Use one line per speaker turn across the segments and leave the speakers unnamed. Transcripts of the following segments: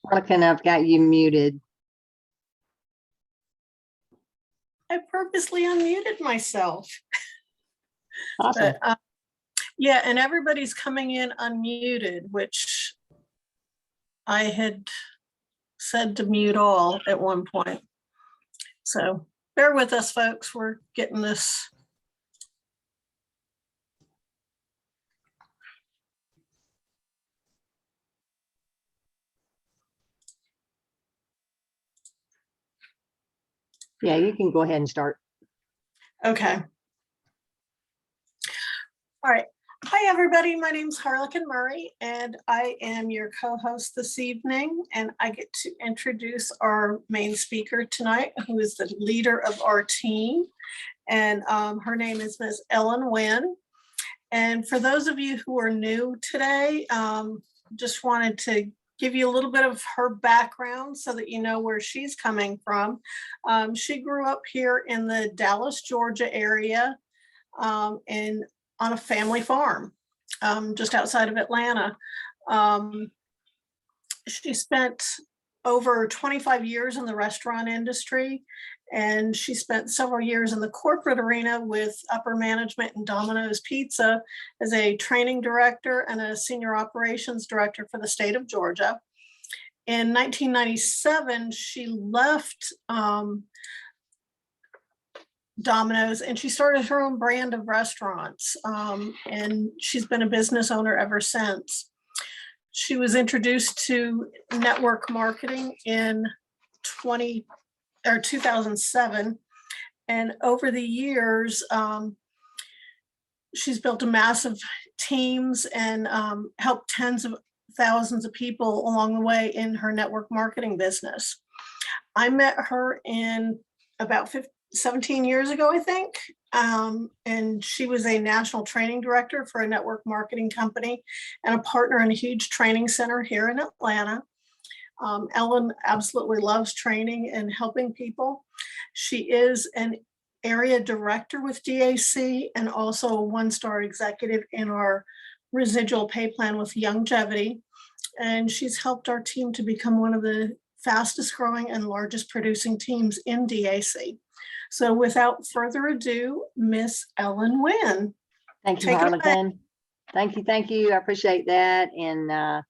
Harlequin, I've got you muted.
I purposely unmuted myself.
Awesome.
But, yeah, and everybody's coming in unmuted, which I had said to mute all at one point. So bear with us, folks. We're getting this.
Yeah, you can go ahead and start.
Okay. All right. Hi, everybody. My name is Harlequin Murray, and I am your co-host this evening. And I get to introduce our main speaker tonight, who is the leader of our team. And her name is Ms. Ellen Winn. And for those of you who are new today, just wanted to give you a little bit of her background so that you know where she's coming from. She grew up here in the Dallas, Georgia area and on a family farm just outside of Atlanta. She spent over 25 years in the restaurant industry, and she spent several years in the corporate arena with upper management in Domino's Pizza as a training director and a senior operations director for the state of Georgia. In 1997, she left Domino's and she started her own brand of restaurants, and she's been a business owner ever since. She was introduced to network marketing in 2007, and over the years, she's built a massive teams and helped tens of thousands of people along the way in her network marketing business. I met her in about 17 years ago, I think. And she was a national training director for a network marketing company and a partner in a huge training center here in Atlanta. Ellen absolutely loves training and helping people. She is an area director with DAC and also a one-star executive in our residual pay plan with Longevity. And she's helped our team to become one of the fastest growing and largest producing teams in DAC. So without further ado, Miss Ellen Winn.
Thank you, Harlequin. Thank you. I appreciate that. And I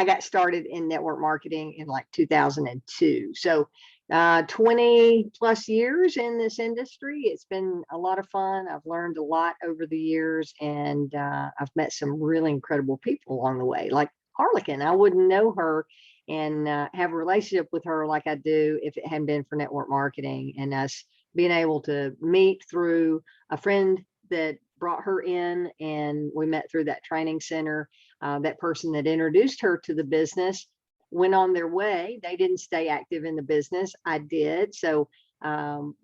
got started in network marketing in like 2002. So 20 plus years in this industry. It's been a lot of fun. I've learned a lot over the years, and I've met some really incredible people along the way, like Harlequin. I wouldn't know her and have a relationship with her like I do if it hadn't been for network marketing, and us being able to meet through a friend that brought her in, and we met through that training center. That person that introduced her to the business went on their way. They didn't stay active in the business. I did. So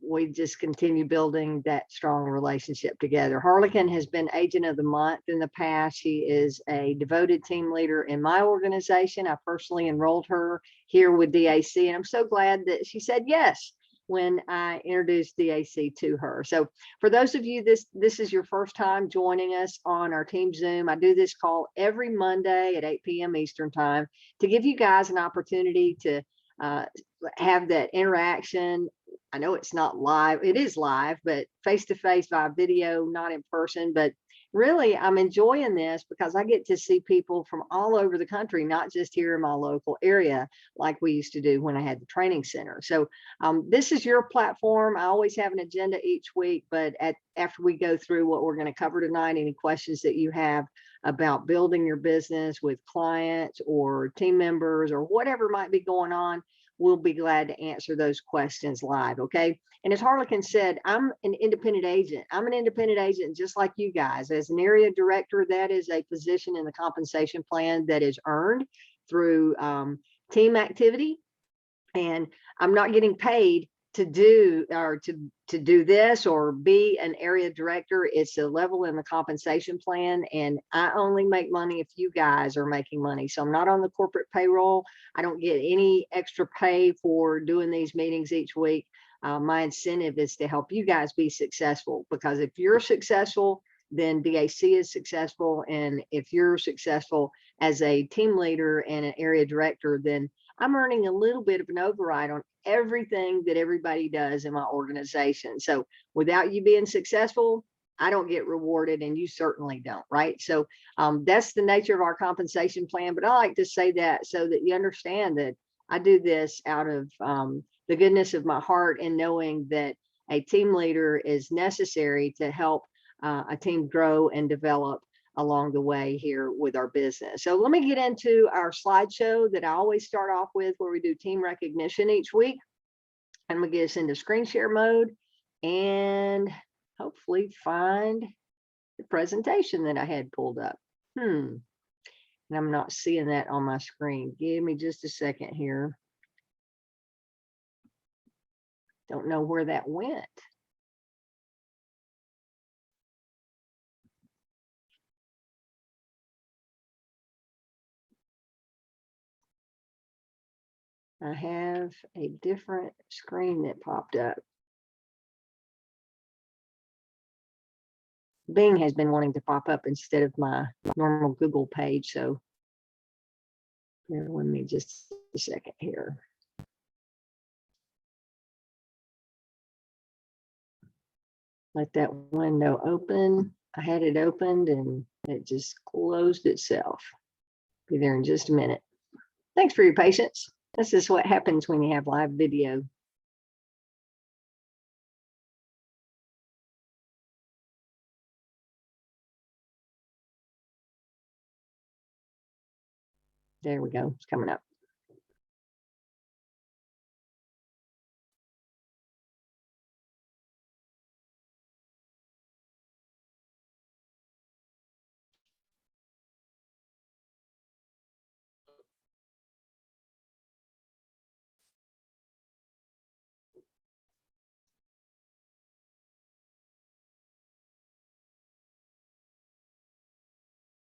we just continue building that strong relationship together. Harlequin has been Agent of the Month in the past. She is a devoted team leader in my organization. I personally enrolled her here with DAC, and I'm so glad that she said yes when I introduced DAC to her. So for those of you, this is your first time joining us on our team Zoom. I do this call every Monday at 8 p.m. Eastern time to give you guys an opportunity to have that interaction. I know it's not live, it is live, but face-to-face via video, not in person. But really, I'm enjoying this because I get to see people from all over the country, not just here in my local area, like we used to do when I had the training center. So this is your platform. I always have an agenda each week, but after we go through what we're going to cover tonight, any questions that you have about building your business with clients or team members or whatever might be going on, we'll be glad to answer those questions live. Okay. And as Harlequin said, I'm an independent agent. I'm an independent agent just like you guys. As an area director, that is a position in the compensation plan that is earned through team activity. And I'm not getting paid to do this or be an area director. It's a level in the compensation plan, and I only make money if you guys are making money. So I'm not on the corporate payroll. I don't get any extra pay for doing these meetings each week. My incentive is to help you guys be successful, because if you're successful, then DAC is successful. And if you're successful as a team leader and an area director, then I'm earning a little bit of an override on everything that everybody does in my organization. So without you being successful, I don't get rewarded, and you certainly don't, right? So that's the nature of our compensation plan. But I like to say that so that you understand that I do this out of the goodness of my heart, and knowing that a team leader is necessary to help a team grow and develop along the way here with our business. So let me get into our slideshow that I always start off with, where we do team recognition each week. I'm gonna get us into screen share mode and hopefully find the presentation that I had pulled up. And I'm not seeing that on my screen. Give me just a second here. Don't know where that went. I have a different screen that popped up. Bing has been wanting to pop up instead of my normal Google page. So bear with me just a second here. Let that window open. I had it opened and it just closed itself. Be there in just a minute. Thanks for your patience. This is what happens when you have live video. There we go. It's coming up.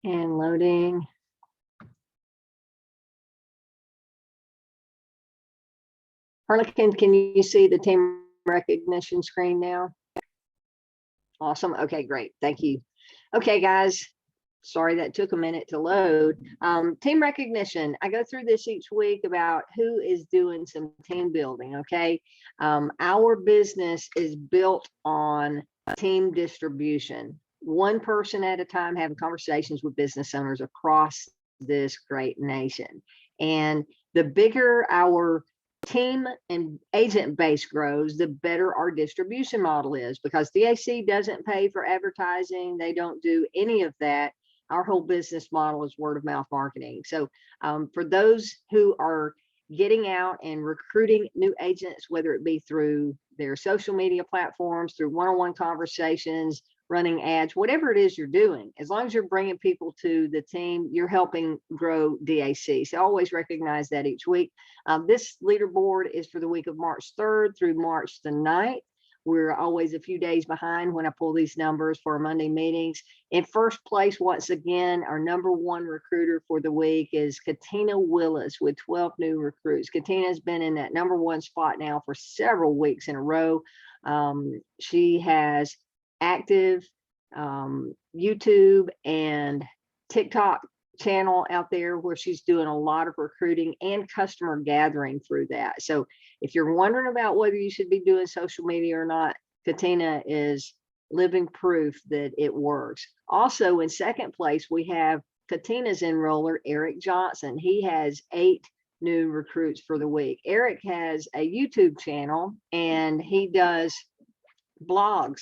And loading. Harlequin, can you see the team recognition screen now? Awesome. Okay, great. Thank you. Okay, guys. Sorry that took a minute to load. Team recognition. I go through this each week about who is doing some team building. Okay. Our business is built on team distribution. One person at a time, having conversations with business owners across this great nation. And the bigger our team and agent base grows, the better our distribution model is, because DAC doesn't pay for advertising. They don't do any of that. Our whole business model is word of mouth marketing. So for those who are getting out and recruiting new agents, whether it be through their social media platforms, through one-on-one conversations, running ads, whatever it is you're doing, as long as you're bringing people to the team, you're helping grow DAC. So always recognize that each week. This leaderboard is for the week of March 3rd through March the 9th. We're always a few days behind when I pull these numbers for our Monday meetings. In first place, once again, our #1 recruiter for the week is Katina Willis with 12 new recruits. Katina's been in that #1 spot now for several weeks in a row. She has active YouTube and TikTok channel out there where she's doing a lot of recruiting and customer gathering through that. So if you're wondering about whether you should be doing social media or not, Katina is living proof that it works. Also in second place, we have Katina's enroller, Eric Johnson. He has 8 new recruits for the week. Eric has a YouTube channel and he does blogs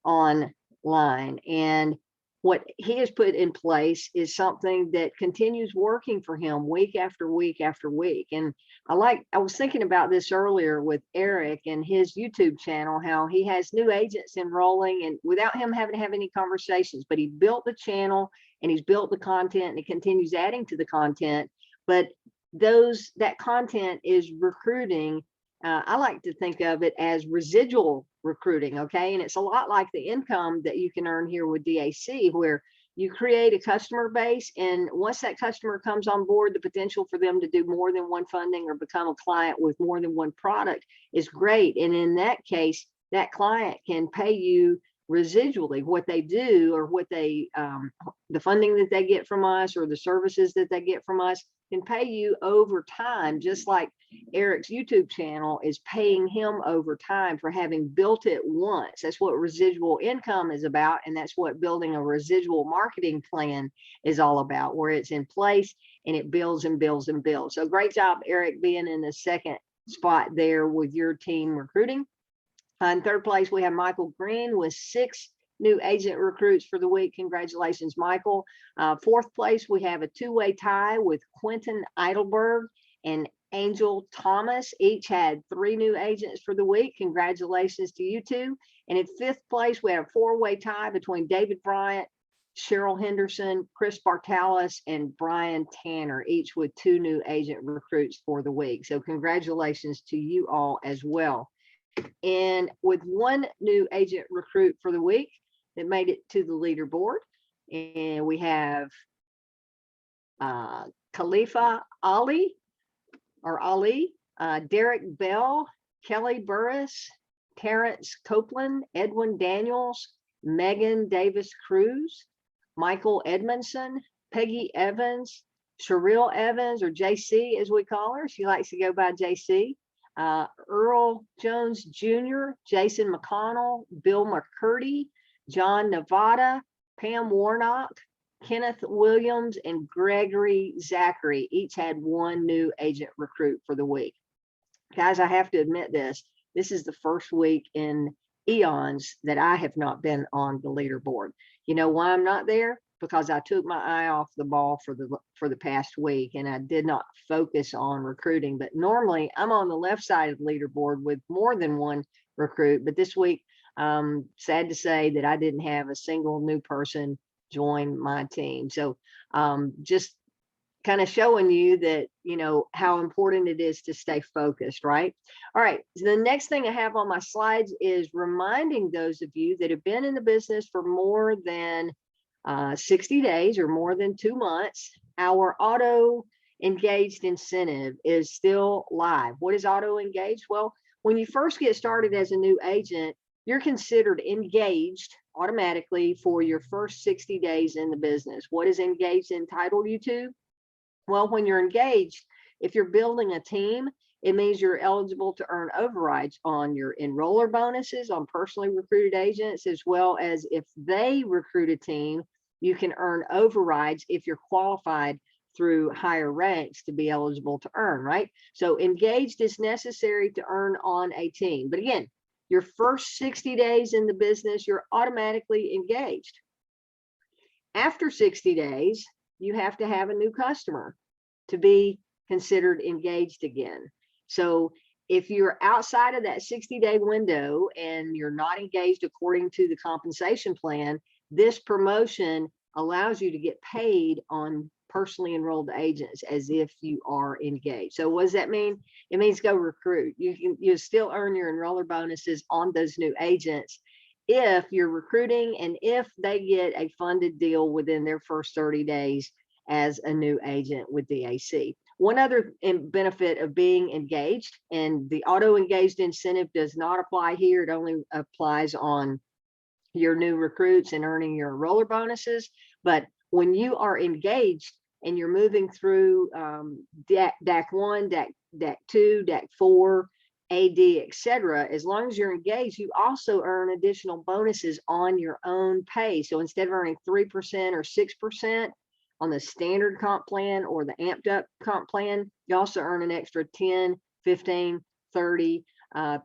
online, and what he has put in place is something that continues working for him week after week after week. And I was thinking about this earlier with Eric and his YouTube channel, how he has new agents enrolling and without him having to have any conversations, but he built the channel and he's built the content and he continues adding to the content. But that content is recruiting. I like to think of it as residual recruiting, okay? And it's a lot like the income that you can earn here with DAC, where you create a customer base, and once that customer comes on board, the potential for them to do more than one funding or become a client with more than one product is great. And in that case, that client can pay you residually what they do, or what they the funding that they get from us, or the services that they get from us, can pay you over time, just like Eric's YouTube channel is paying him over time for having built it once. That's what residual income is about, and that's what building a residual marketing plan is all about, where it's in place and it builds and builds and builds. So great job, Eric, being in the second spot there with your team recruiting. In third place, we have Michael Green with 6 new agent recruits for the week. Congratulations, Michael. Fourth place, we have a 2-way tie with Quentin Eidelberg and Angel Thomas. Each had 3 new agents for the week. Congratulations to you two. And in fifth place, we have a 4-way tie between David Bryant, Cheryl Henderson, Chris Bartalis, and Brian Tanner, each with 2 new agent recruits for the week. So congratulations to you all as well. And with 1 new agent recruit for the week that made it to the leaderboard, and we have Khalifa Ali, Derek Bell, Kelly Burris, Terrence Copeland, Edwin Daniels, Megan Davis Cruz, Michael Edmondson, Peggy Evans, Sherrill Evans, or JC as we call her. She likes to go by JC. Earl Jones Jr., Jason McConnell, Bill McCurdy, John Nevada, Pam Warnock, Kenneth Williams, and Gregory Zachary each had 1 new agent recruit for the week. Guys, I have to admit this is the first week in eons that I have not been on the leaderboard. You know why I'm not there? Because I took my eye off the ball for the past week, and I did not focus on recruiting. But normally I'm on the left side of the leaderboard with more than 1 recruit. But this week, sad to say that I didn't have a single new person join my team. So just kind of showing you that, you know, how important it is to stay focused, right? All right. So the next thing I have on my slides is reminding those of you that have been in the business for more than 60 days or more than 2 months, our auto engaged incentive is still live. What is auto engaged? Well, when you first get started as a new agent, you're considered engaged automatically for your first 60 days in the business. What does engaged entitle you to? Well, when you're engaged, if you're building a team, it means you're eligible to earn overrides on your enroller bonuses on personally recruited agents, as well as if they recruit a team, you can earn overrides if you're qualified through higher ranks to be eligible to earn, right? So engaged is necessary to earn on a team. But again, your first 60 days in the business, you're automatically engaged. After 60 days, you have to have a new customer to be considered engaged again. So if you're outside of that 60-day window and you're not engaged according to the compensation plan, this promotion allows you to get paid on personally enrolled agents as if you are engaged. So what does that mean? It means go recruit. You still earn your enroller bonuses on those new agents if you're recruiting and if they get a funded deal within their first 30 days as a new agent with DAC. One other benefit of being engaged, and the auto engaged incentive does not apply here. It only applies on your new recruits and earning your enroller bonuses. But when you are engaged and you're moving through DAC 1, DAC 2, DAC 4, AD, etc., as long as you're engaged, you also earn additional bonuses on your own pay. So instead of earning 3% or 6% on the standard comp plan or the amped up comp plan, you also earn an extra 10, 15, 30,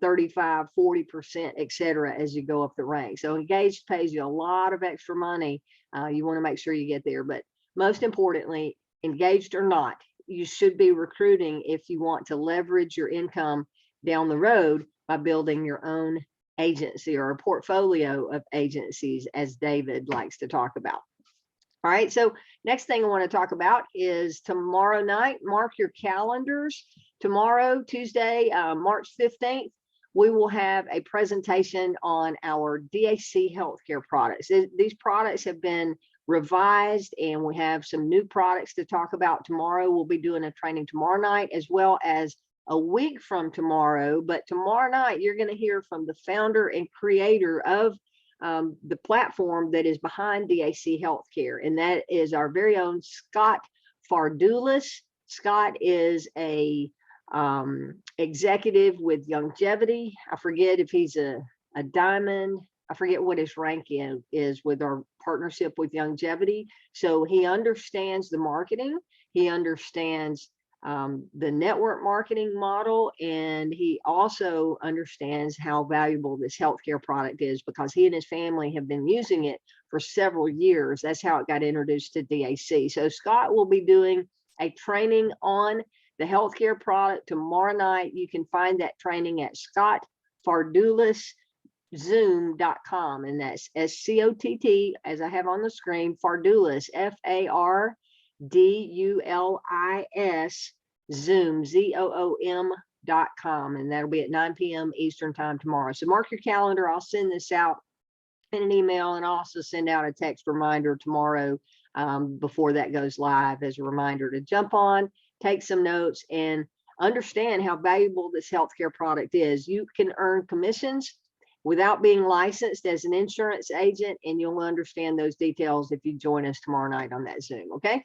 35, 40%, etc. as you go up the rank. So engaged pays you a lot of extra money. You want to make sure you get there. But most importantly, engaged or not, you should be recruiting if you want to leverage your income down the road by building your own agency or a portfolio of agencies, as David likes to talk about. All right, so next thing I want to talk about is tomorrow night. Mark your calendars. Tomorrow, Tuesday, March 15th, we will have a presentation on our DAC healthcare products. These products have been revised and we have some new products to talk about tomorrow. We'll be doing a training tomorrow night as well as a week from tomorrow. But tomorrow night, you're going to hear from the founder and creator of the platform that is behind DAC Healthcare, and that is our very own Scott Fardulis. Scott is a executive with Longevity. I forget if he's a diamond. I forget what his rank is with our partnership with Longevity. So he understands the marketing. He understands the network marketing model, and he also understands how valuable this healthcare product is, because he and his family have been using it for several years. That's how it got introduced to DAC. So Scott will be doing a training on the healthcare product tomorrow night. You can find that training at scottfarduliszoom.com, and that's SCOTT, as I have on the screen, Fardulis, FARDULIS, Zoom, ZOOM.com, and that'll be at 9 p.m. Eastern time tomorrow. So mark your calendar. I'll send this out in an email, and I'll also send out a text reminder tomorrow before that goes live as a reminder to jump on, take some notes, and understand how valuable this healthcare product is. You can earn commissions without being licensed as an insurance agent, and you'll understand those details if you join us tomorrow night on that Zoom. Okay.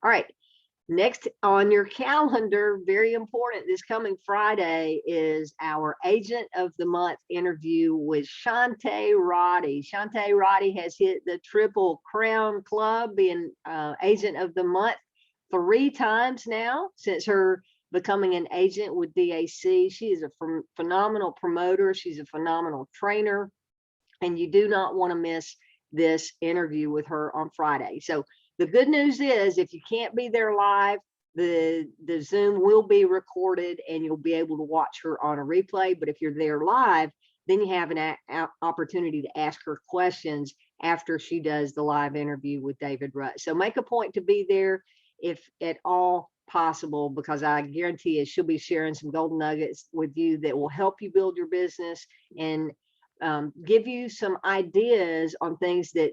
All right. Next on your calendar, very important, this coming Friday is our Agent of the Month interview with Shantae Roddy. Shantae Roddy has hit the Triple Crown Club, being Agent of the Month 3 times now since her becoming an agent with DAC. She is a phenomenal promoter. She's a phenomenal trainer, and you do not want to miss this interview with her on Friday. So the good news is, if you can't be there live, the Zoom will be recorded and you'll be able to watch her on a replay. But if you're there live, then you have an opportunity to ask her questions after she does the live interview with David Rutt. So make a point to be there if at all possible, because I guarantee you she'll be sharing some golden nuggets with you that will help you build your business and give you some ideas on things that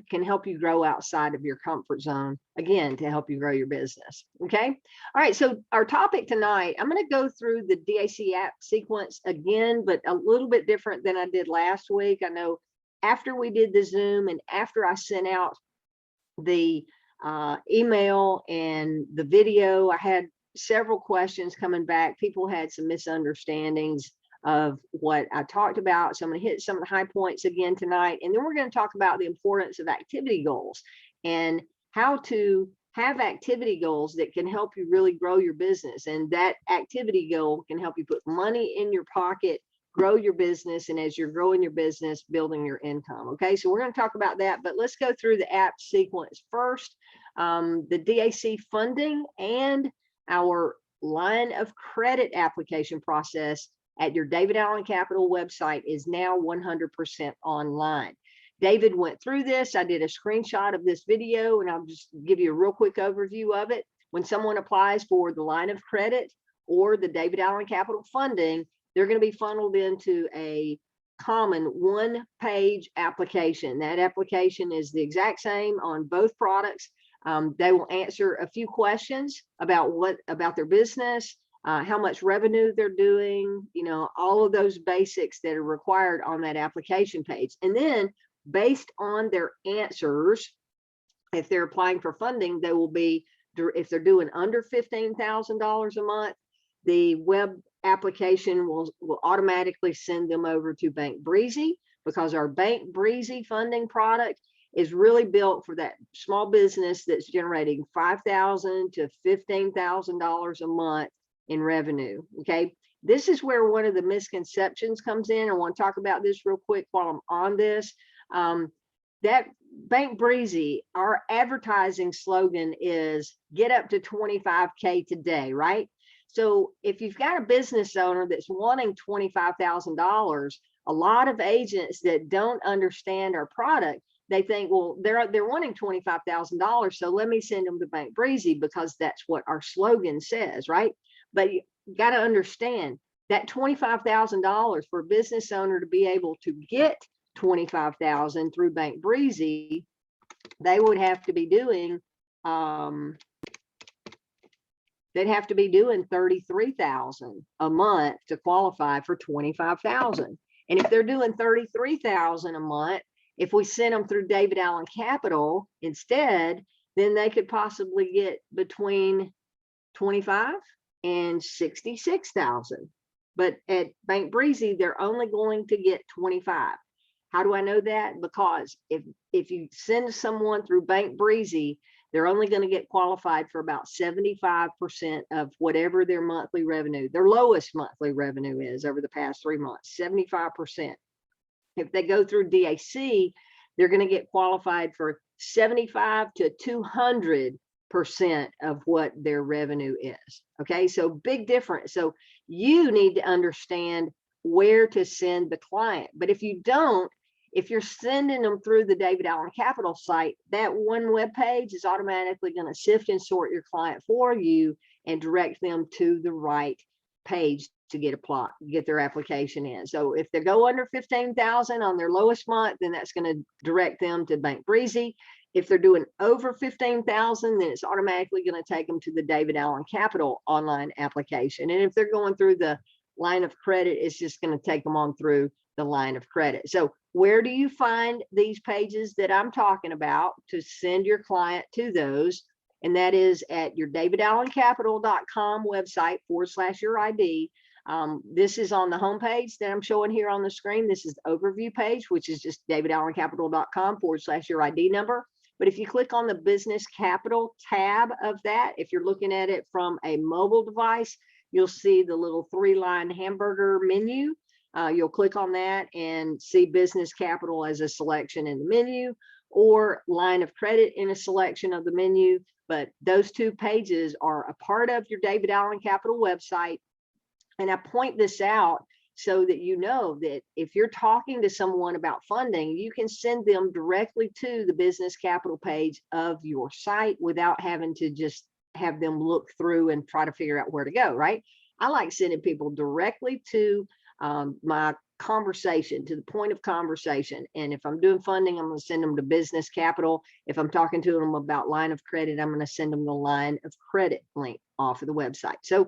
can help you grow outside of your comfort zone, again, to help you grow your business. Okay. All right. So our topic tonight, I'm going to go through the DAC app sequence again, but a little bit different than I did last week. I know after we did the Zoom and after I sent out the email and the video, I had several questions coming back. People had some misunderstandings of what I talked about. So I'm going to hit some of the high points again tonight. And then we're going to talk about the importance of activity goals and how to have activity goals that can help you really grow your business. And that activity goal can help you put money in your pocket, grow your business, and as you're growing your business, building your income. Okay, so we're going to talk about that, but let's go through the app sequence first. The DAC funding and our line of credit application process at your David Allen Capital website is now 100% online. David went through this. I did a screenshot of this video, and I'll just give you a real quick overview of it. When someone applies for the line of credit or the David Allen Capital funding, they're going to be funneled into a common one-page application. That application is the exact same on both products. They will answer a few questions about their business, how much revenue they're doing, all of those basics that are required on that application page. And then based on their answers, if they're applying for funding, they will be, if they're doing under $15,000 a month, the web application will automatically send them over to Bank Breezy, because our Bank Breezy funding product is really built for that small business that's generating $5,000 to $15,000 a month in revenue. Okay, this is where one of the misconceptions comes in. I want to talk about this real quick while I'm on this. That Bank Breezy, our advertising slogan is get up to 25K today, right? So if you've got a business owner that's wanting $25,000, a lot of agents that don't understand our product, they think, well, they're wanting $25,000, so let me send them to Bank Breezy because that's what our slogan says, right? But you got to understand that $25,000 for a business owner to be able to get $25,000 through Bank Breezy, they would have to be doing they'd have to be doing $33,000 a month to qualify for $25,000. And if they're doing $33,000 a month If we send them through David Allen Capital instead, then they could possibly get between 25 and 66,000. But at Bank Breezy, they're only going to get 25. How do I know that? Because if you send someone through Bank Breezy, they're only going to get qualified for about 75% of whatever their monthly revenue, their lowest monthly revenue is over the past 3 months, 75%. If they go through DAC, they're going to get qualified for 75 to 200% of what their revenue is. Okay, so big difference. So you need to understand where to send the client. But if you don't, if you're sending them through the David Allen Capital site, that one web page is automatically going to sift and sort your client for you and direct them to the right page to get their application in. So if they go under 15,000 on their lowest month, then that's going to direct them to Bank Breezy. If they're doing over 15,000, then it's automatically going to take them to the David Allen Capital online application. And if they're going through the line of credit, it's just going to take them on through the line of credit. So where do you find these pages that I'm talking about to send your client to those? And that is at your davidallencapital.com website /your ID. This is on the homepage that I'm showing here on the screen. This is the overview page, which is just davidallencapital.com /your ID number. But if you click on the business capital tab of that, if you're looking at it from a mobile device, you'll see the little 3-line hamburger menu. You'll click on that and see business capital as a selection in the menu, or line of credit in a selection of the menu. But those two pages are a part of your David Allen Capital website. And I point this out so that you know that if you're talking to someone about funding, you can send them directly to the business capital page of your site without having to just have them look through and try to figure out where to go, right? I like sending people directly to my conversation, to the point of conversation. And if I'm doing funding, I'm going to send them to business capital. If I'm talking to them about line of credit, I'm going to send them the line of credit link off of the website. So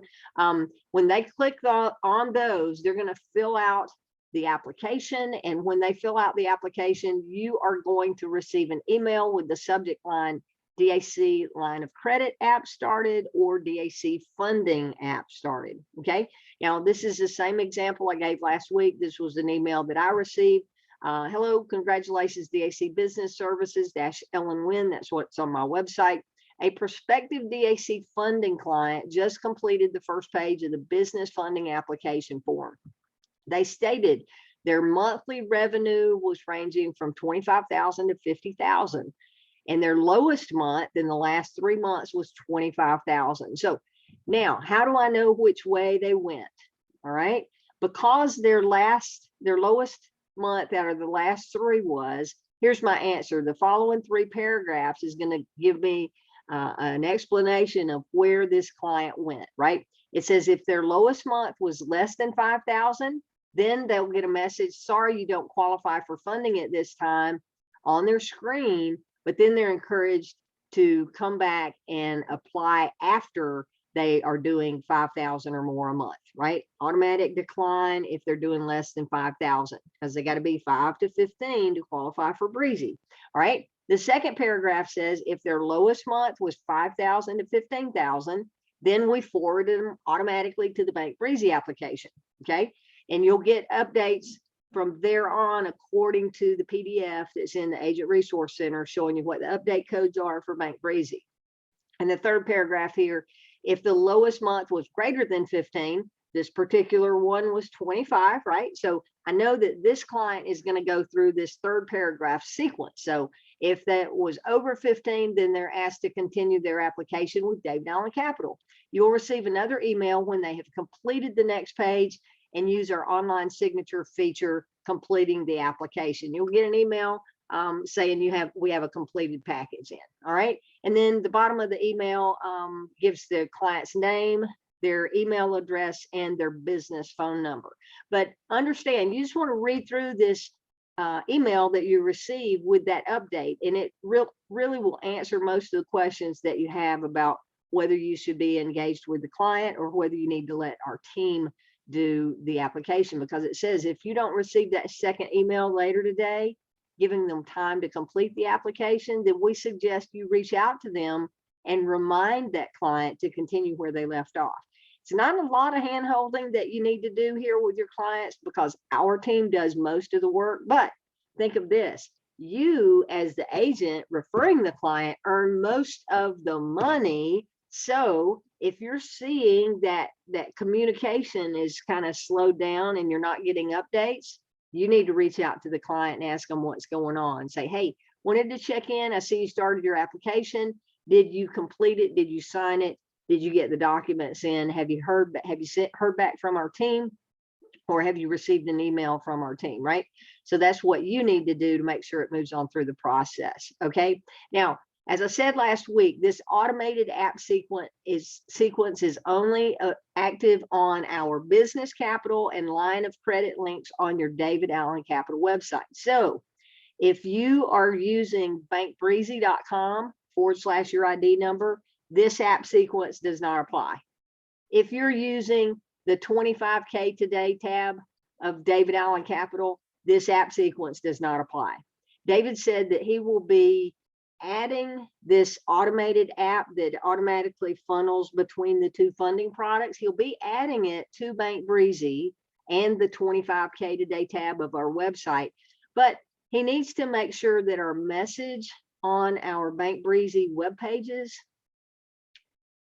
when they click on those, they're going to fill out the application. And when they fill out the application, you are going to receive an email with the subject line DAC line of credit app started or DAC funding app started. Okay. Now, this is the same example I gave last week. This was an email that I received. Hello, congratulations, DAC Business Services Ellen Winn. That's what's on my website. A prospective DAC funding client just completed the first page of the business funding application form. They stated their monthly revenue was ranging from 25,000 to 50,000. And their lowest month in the last 3 months was 25,000. So now, how do I know which way they went? All right, because their lowest month out of the last 3 was, here's my answer. The following 3 paragraphs is going to give me an explanation of where this client went, right? It says if their lowest month was less than 5,000, then they'll get a message, sorry, you don't qualify for funding at this time, on their screen. But then they're encouraged to come back and apply after they are doing 5,000 or more a month, right? Automatic decline if they're doing less than 5,000, because they got to be 5 to 15 to qualify for Breezy. All right. The second paragraph says if their lowest month was 5,000 to 15,000, then we forward them automatically to the Bank Breezy application. Okay. And you'll get updates from there on according to the PDF that's in the Agent Resource Center showing you what the update codes are for Bank Breezy. And the third paragraph here, if the lowest month was greater than 15, this particular one was 25, right? So I know that this client is going to go through this third paragraph sequence. So if that was over 15, then they're asked to continue their application with David Allen Capital. You'll receive another email when they have completed the next page and use our online signature feature, completing the application. You'll get an email saying we have a completed package in. All right. And then the bottom of the email gives the client's name, their email address, and their business phone number. But understand, you just want to read through this email that you receive with that update, and it really will answer most of the questions that you have about whether you should be engaged with the client or whether you need to let our team do the application, because it says if you don't receive that second email later today, giving them time to complete the application, then we suggest you reach out to them and remind that client to continue where they left off. It's not a lot of hand holding that you need to do here with your clients because our team does most of the work. But think of this, you as the agent referring the client earn most of the money. So if you're seeing that communication is kind of slowed down and you're not getting updates, you need to reach out to the client and ask them what's going on. Say, hey, wanted to check in. I see you started your application. Did you complete it? Did you sign it? Did you get the documents in? Have you heard back from our team? Or have you received an email from our team, right? So that's what you need to do to make sure it moves on through the process, okay? Now, as I said last week, this automated app sequence is only active on our business capital and line of credit links on your David Allen Capital website. So if you are using bankbreezy.com/your ID number, this app sequence does not apply. If you're using the 25K today tab of David Allen Capital, this app sequence does not apply. David said that he will be adding this automated app that automatically funnels between the two funding products. He'll be adding it to Bank Breezy and the 25K today tab of our website, but he needs to make sure that our message on our Bank Breezy web pages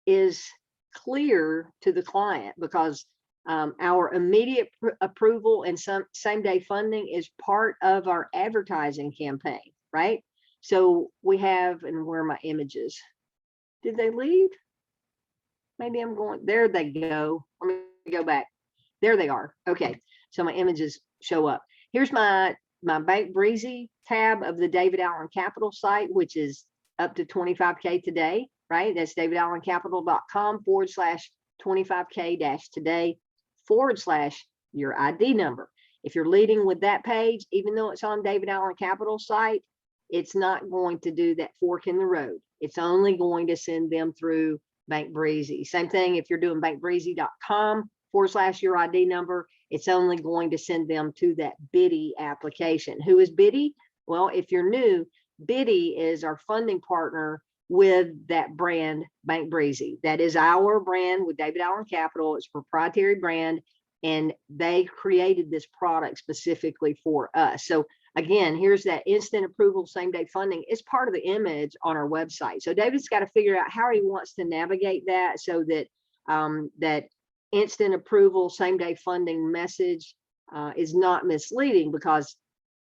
is clear to the client, because our immediate approval and same day funding is part of our advertising campaign, right? So we have, and where are my images? Did they leave? Maybe I'm going, there they go. Let me go back. There they are. Okay, so my images show up. Here's my Bank Breezy tab of the David Allen Capital site, which is up to 25K today, right? That's davidallencapital.com/25K-today/your ID number. If you're leading with that page, even though it's on David Allen Capital site, it's not going to do that fork in the road. It's only going to send them through Bank Breezy. Same thing if you're doing bankbreezy.com/your ID number, it's only going to send them to that Biddy application. Who is Biddy? Well, if you're new, Biddy is our funding partner with that brand, Bank Breezy. That is our brand with David Allen Capital. It's a proprietary brand, and they created this product specifically for us. So again, here's that instant approval, same day funding. It's part of the image on our website. So David's got to figure out how he wants to navigate that so that that instant approval, same day funding message is not misleading, because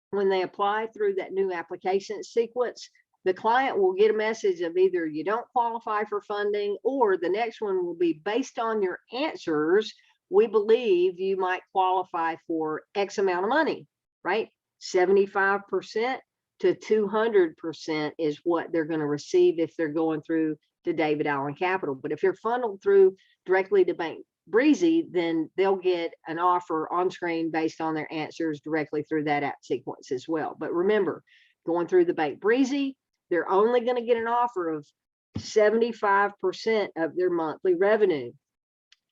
when they apply through that new application sequence, the client will get a message of either you don't qualify for funding, or the next one will be based on your answers, we believe you might qualify for X amount of money, right? 75% to 200% is what they're going to receive if they're going through to David Allen Capital. But if you're funneled through directly to Bank Breezy, then they'll get an offer on screen based on their answers directly through that app sequence as well. But remember, going through the Bank Breezy, they're only going to get an offer of 75% of their monthly revenue.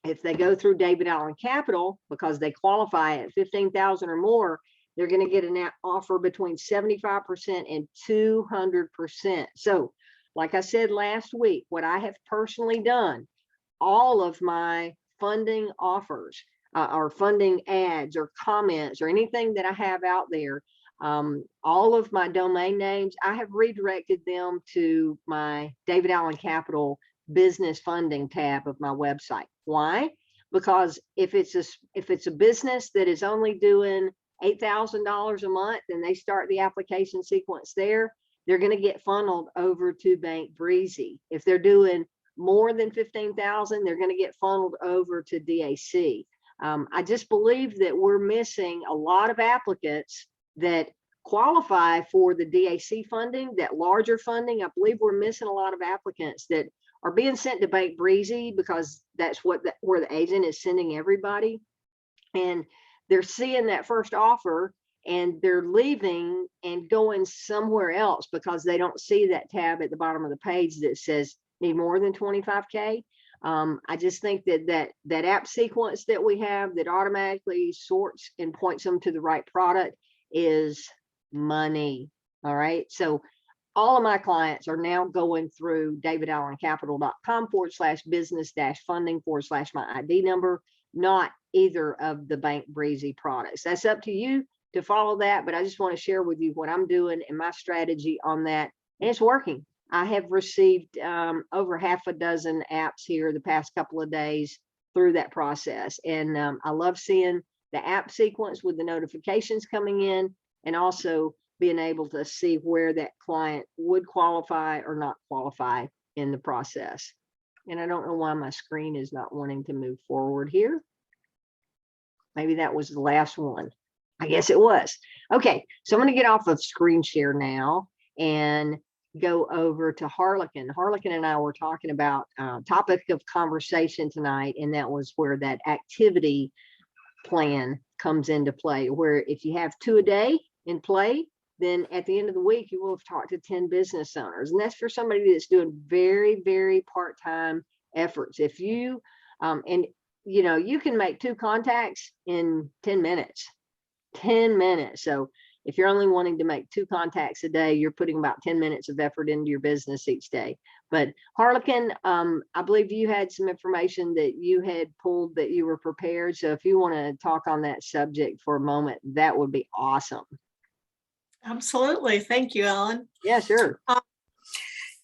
If they go through David Allen Capital, because they qualify at 15,000 or more, they're going to get an offer between 75% and 200%. So like I said last week, what I have personally done, all of my funding offers or funding ads or comments or anything that I have out there, all of my domain names, I have redirected them to my David Allen Capital business funding tab of my website. Why? Because if it's a business that is only doing $8,000 a month and they start the application sequence there, they're going to get funneled over to Bank Breezy. If they're doing more than 15,000, they're going to get funneled over to DAC. I just believe that we're missing a lot of applicants that qualify for the DAC funding, that larger funding. I believe we're missing a lot of applicants that are being sent to Bank Breezy because that's where the agent is sending everybody. And they're seeing that first offer and they're leaving and going somewhere else because they don't see that tab at the bottom of the page that says need more than 25K. I just think that app sequence that we have that automatically sorts and points them to the right product is money. All right. So all of my clients are now going through davidallencapital.com/business-funding/my ID number, not either of the Bank Breezy products. That's up to you to follow that, but I just want to share with you what I'm doing and my strategy on that. And it's working. I have received over half a dozen apps here the past couple of days through that process. And I love seeing the app sequence with the notifications coming in, and also being able to see where that client would qualify or not qualify in the process. And I don't know why my screen is not wanting to move forward here. Maybe that was the last one. I guess it was. Okay, so I'm going to get off of screen share now and go over to Harlequin. Harlequin and I were talking about topic of conversation tonight, and that was where that activity plan comes into play, where if you have 2 a day in play, then at the end of the week, you will have talked to 10 business owners. And that's for somebody that's doing very, very part-time efforts. If you, and you know, you can make 2 contacts in 10 minutes, 10 minutes. So if you're only wanting to make 2 contacts a day, you're putting about 10 minutes of effort into your business each day. But Harlequin, I believe you had some information that you had pulled that you were prepared. So if you want to talk on that subject for a moment, that would be awesome.
Absolutely. Thank you, Ellen.
Yeah, sure.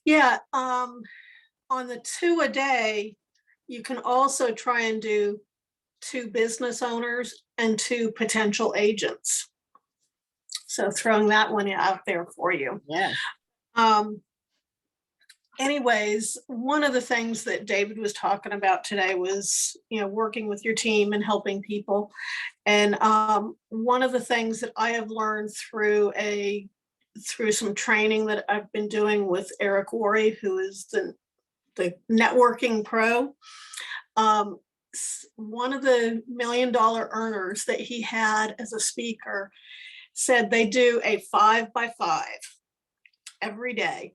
Yeah. On the 2 a day, you can also try and do 2 business owners and 2 potential agents. So throwing that one out there for you.
Yeah.
Anyways, one of the things that David was talking about today was, you know, working with your team and helping people. And one of the things that I have learned through some training that I've been doing with Eric Worre, who is the networking pro, one of the $1 million earners that he had as a speaker said they do a 5 by 5 every day.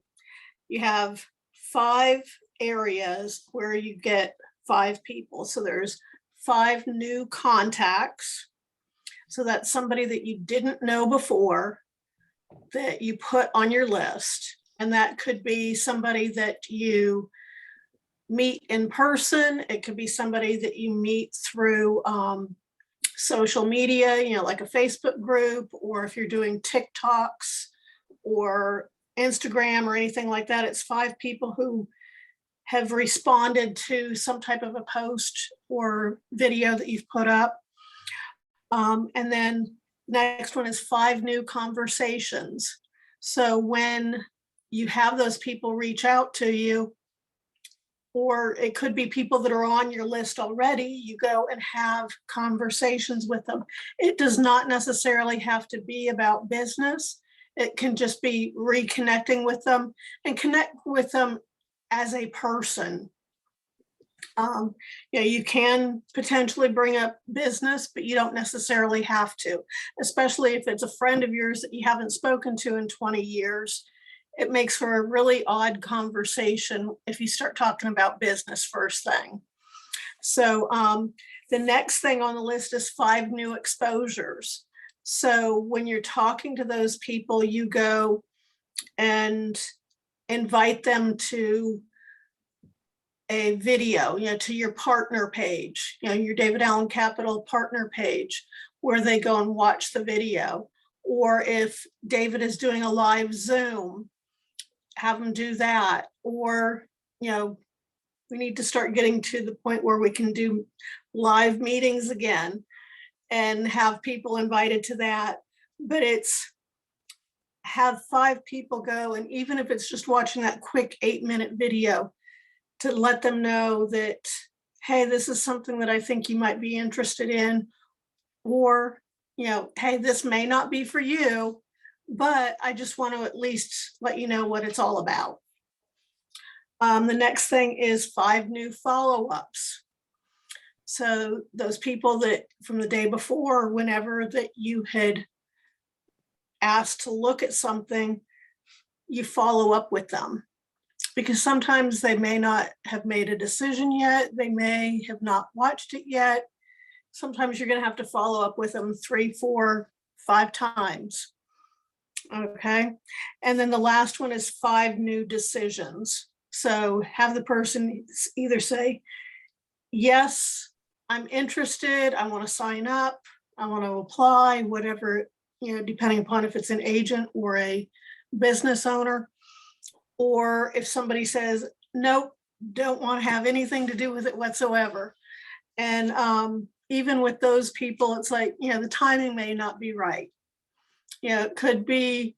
You have 5 areas where you get 5 people. So there's 5 new contacts. So that's somebody that you didn't know before that you put on your list. And that could be somebody that you meet in person. It could be somebody that you meet through social media, you know, like a Facebook group, or if you're doing TikToks or Instagram or anything like that. It's 5 people who have responded to some type of a post or video that you've put up. And then next one is 5 new conversations. So when you have those people reach out to you, or it could be people that are on your list already, you go and have conversations with them. It does not necessarily have to be about business. It can just be reconnecting with them and connect with them as a person. You know, you can potentially bring up business, but you don't necessarily have to, especially if it's a friend of yours that you haven't spoken to in 20 years. It makes for a really odd conversation if you start talking about business first thing. So the next thing on the list is 5 new exposures. So when you're talking to those people, you go and invite them to a video, you know, to your partner page, you know, your David Allen Capital partner page, where they go and watch the video. Or if David is doing a live Zoom, have them do that. Or, you know, we need to start getting to the point where we can do live meetings again and have people invited to that. But it's have 5 people go, and even if it's just watching that quick 8-minute video, to let them know that, hey, this is something that I think you might be interested in, or, you know, hey, this may not be for you, but I just want to at least let you know what it's all about. The next thing is 5 new follow-ups. So those people that from the day before, whenever that you had asked to look at something, you follow up with them. Because sometimes they may not have made a decision yet. They may have not watched it yet. Sometimes you're going to have to follow up with them 3, 4, 5 times. Okay. And then the last one is 5 new decisions. So have the person either say, yes, I'm interested, I want to sign up, I want to apply, whatever, depending upon if it's an agent or a business owner. Or if somebody says, nope, don't want to have anything to do with it whatsoever. And even with those people, it's like, the timing may not be right. It could be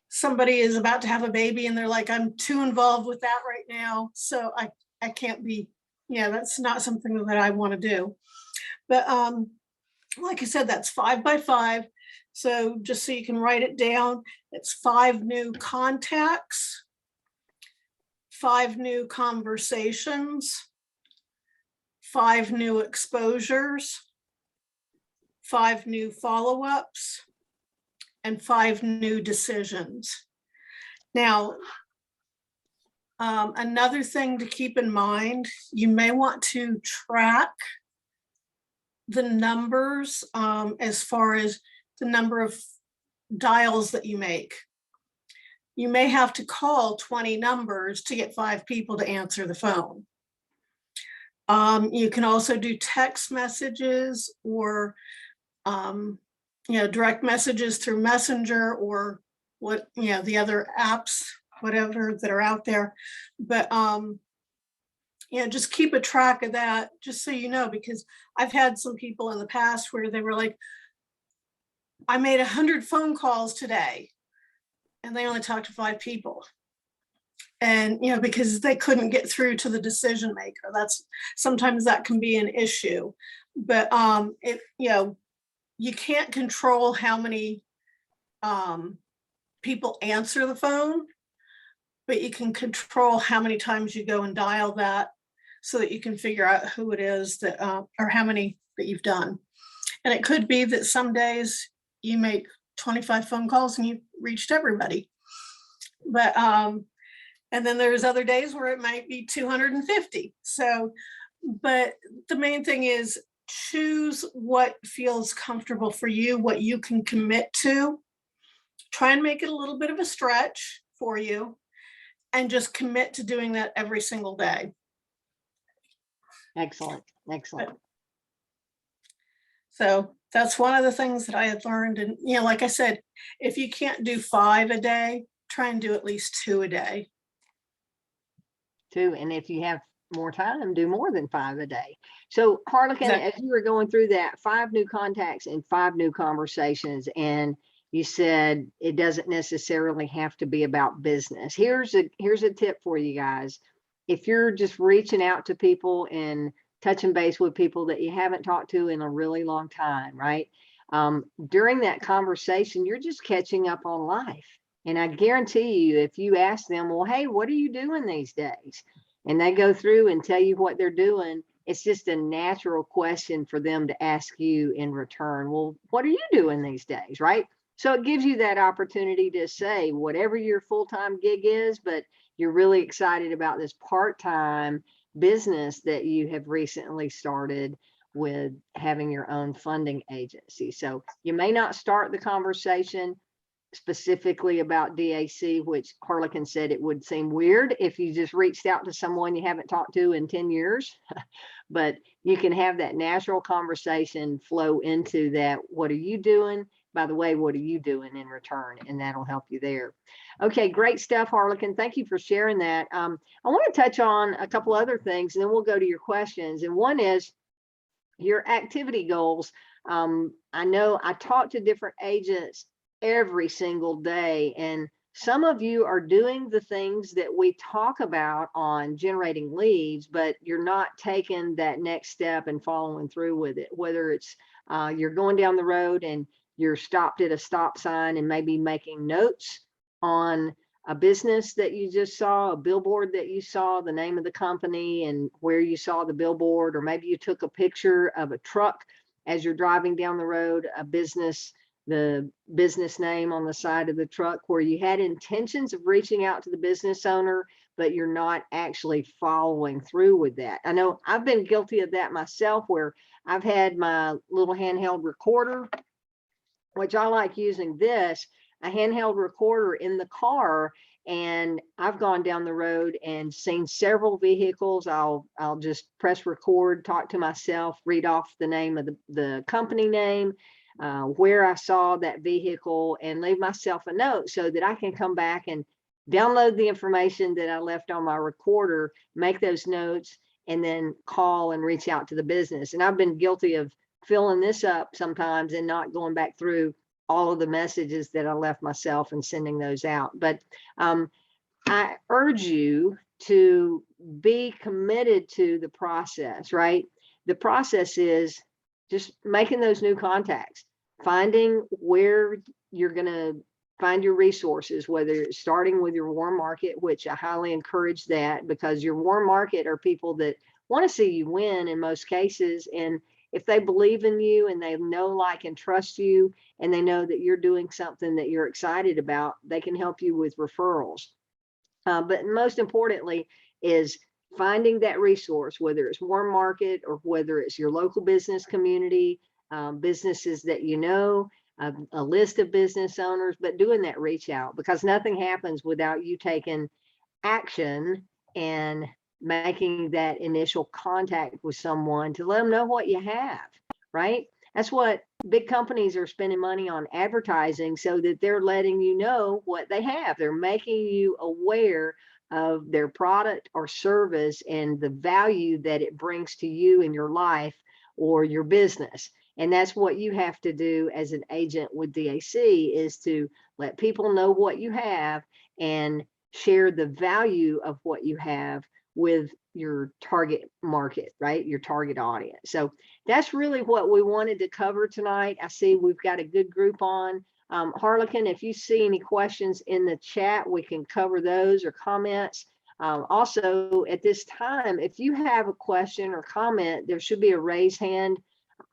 somebody is about to have a baby and they're like, I'm too involved with that right now. So I can't be, that's not something that I want to do. But like I said, that's 5 by 5. So just so you can write it down, it's 5 new contacts, 5 new conversations, 5 new exposures, 5 new follow-ups, and 5 new decisions. Now, another thing to keep in mind, you may want to track the numbers as far as the number of dials that you make. You may have to call 20 numbers to get 5 people to answer the phone. You can also do text messages or direct messages through Messenger or the other apps, whatever that are out there. But just keep a track of that, just so you know, because I've had some people in the past where they were like, I made 100 phone calls today and they only talked to 5 people. And, because they couldn't get through to the decision maker. Sometimes that can be an issue, but you can't control how many people answer the phone, but you can control how many times you go and dial that so that you can figure out who it is that, or how many that you've done. And it could be that some days you make 25 phone calls and you've reached everybody. But, and then there's other days where it might be 250. So, but the main thing is choose what feels comfortable for you, what you can commit to. Try and make it a little bit of a stretch for you and just commit to doing that every single day.
Excellent. Excellent.
So that's one of the things that I had learned. And, like I said, if you can't do 5 a day, try and do at least 2 a day.
2, and if you have more time, do more than 5 a day. So Harlequin,
Exactly.
as you were going through that, 5 new contacts and 5 new conversations, and you said it doesn't necessarily have to be about business. Here's a tip for you guys. If you're just reaching out to people and touching base with people that you haven't talked to in a really long time, right? During that conversation, you're just catching up on life. And I guarantee you, if you ask them, well, hey, what are you doing these days? And they go through and tell you what they're doing, it's just a natural question for them to ask you in return. Well, what are you doing these days, right? So it gives you that opportunity to say whatever your full-time gig is, but you're really excited about this part-time business that you have recently started with having your own funding agency. So you may not start the conversation specifically about DAC, which Harlequin said it would seem weird if you just reached out to someone you haven't talked to in 10 years, but you can have that natural conversation flow into that. What are you doing? By the way, what are you doing in return? And that'll help you there. Okay, great stuff, Harlequin. Thank you for sharing that. I want to touch on a couple other things, and then we'll go to your questions. And one is your activity goals. I know I talk to different agents every single day, and some of you are doing the things that we talk about on generating leads, but you're not taking that next step and following through with it. Whether it's you're going down the road and you're stopped at a stop sign and maybe making notes on a business that you just saw, a billboard that you saw, the name of the company and where you saw the billboard, or maybe you took a picture of a truck as you're driving down the road, a business, the business name on the side of the truck, where you had intentions of reaching out to the business owner, but you're not actually following through with that. I know I've been guilty of that myself, where I've had my little handheld recorder, which I like using this, a handheld recorder in the car, and I've gone down the road and seen several vehicles. I'll just press record, talk to myself, read off the name of the company name, where I saw that vehicle, and leave myself a note so that I can come back and download the information that I left on my recorder, make those notes, and then call and reach out to the business. And I've been guilty of filling this up sometimes and not going back through all of the messages that I left myself and sending those out. But I urge you to be committed to the process, right? The process is just making those new contacts, finding where you're going to find your resources, whether it's starting with your warm market, which I highly encourage that, because your warm market are people that want to see you win in most cases. And if they believe in you and they know, like, and trust you, and they know that you're doing something that you're excited about, they can help you with referrals. But most importantly is finding that resource, whether it's warm market or whether it's your local business community, businesses that you know, a list of business owners, but doing that reach out, because nothing happens without you taking action and making that initial contact with someone to let them know what you have, right? That's what big companies are spending money on, advertising, so that they're letting you know what they have. They're making you aware of their product or service and the value that it brings to you in your life or your business. And that's what you have to do as an agent with DAC, is to let people know what you have and share the value of what you have with your target market, right? Your target audience. So that's really what we wanted to cover tonight. I see we've got a good group on. Harlequin, if you see any questions in the chat, we can cover those, or comments. Also, at this time, if you have a question or comment, there should be a raise hand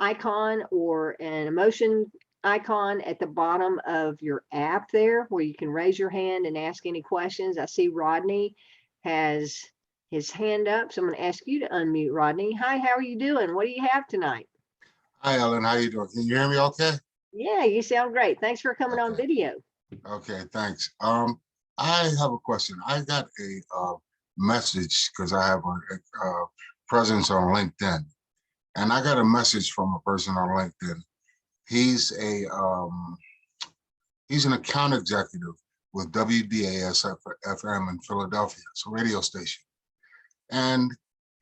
icon or an emotion icon at the bottom of your app there, where you can raise your hand and ask any questions. I see Rodney has his hand up, so I'm going to ask you to unmute, Rodney. Hi, how are you doing? What do you have tonight?
Hi, Ellen. How you doing? Can you hear me okay?
Yeah, you sound great. Thanks for coming on video.
Okay, thanks. I have a question. I got a message because I have a presence on LinkedIn, and I got a message from a person on LinkedIn. He's an account executive with WDAS FM in Philadelphia. It's a radio station. And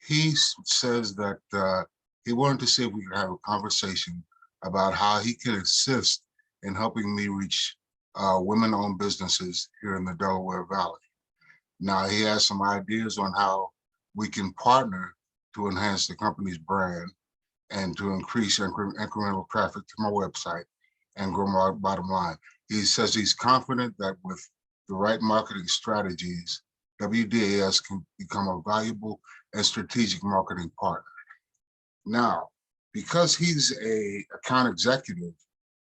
he says that he wanted to see if we could have a conversation about how he can assist in helping me reach women-owned businesses here in the Delaware Valley. Now, he has some ideas on how we can partner to enhance the company's brand and to increase incremental traffic to my website and grow my bottom line. He says he's confident that with the right marketing strategies, WDAS can become a valuable and strategic marketing partner. Now, because he's an account executive,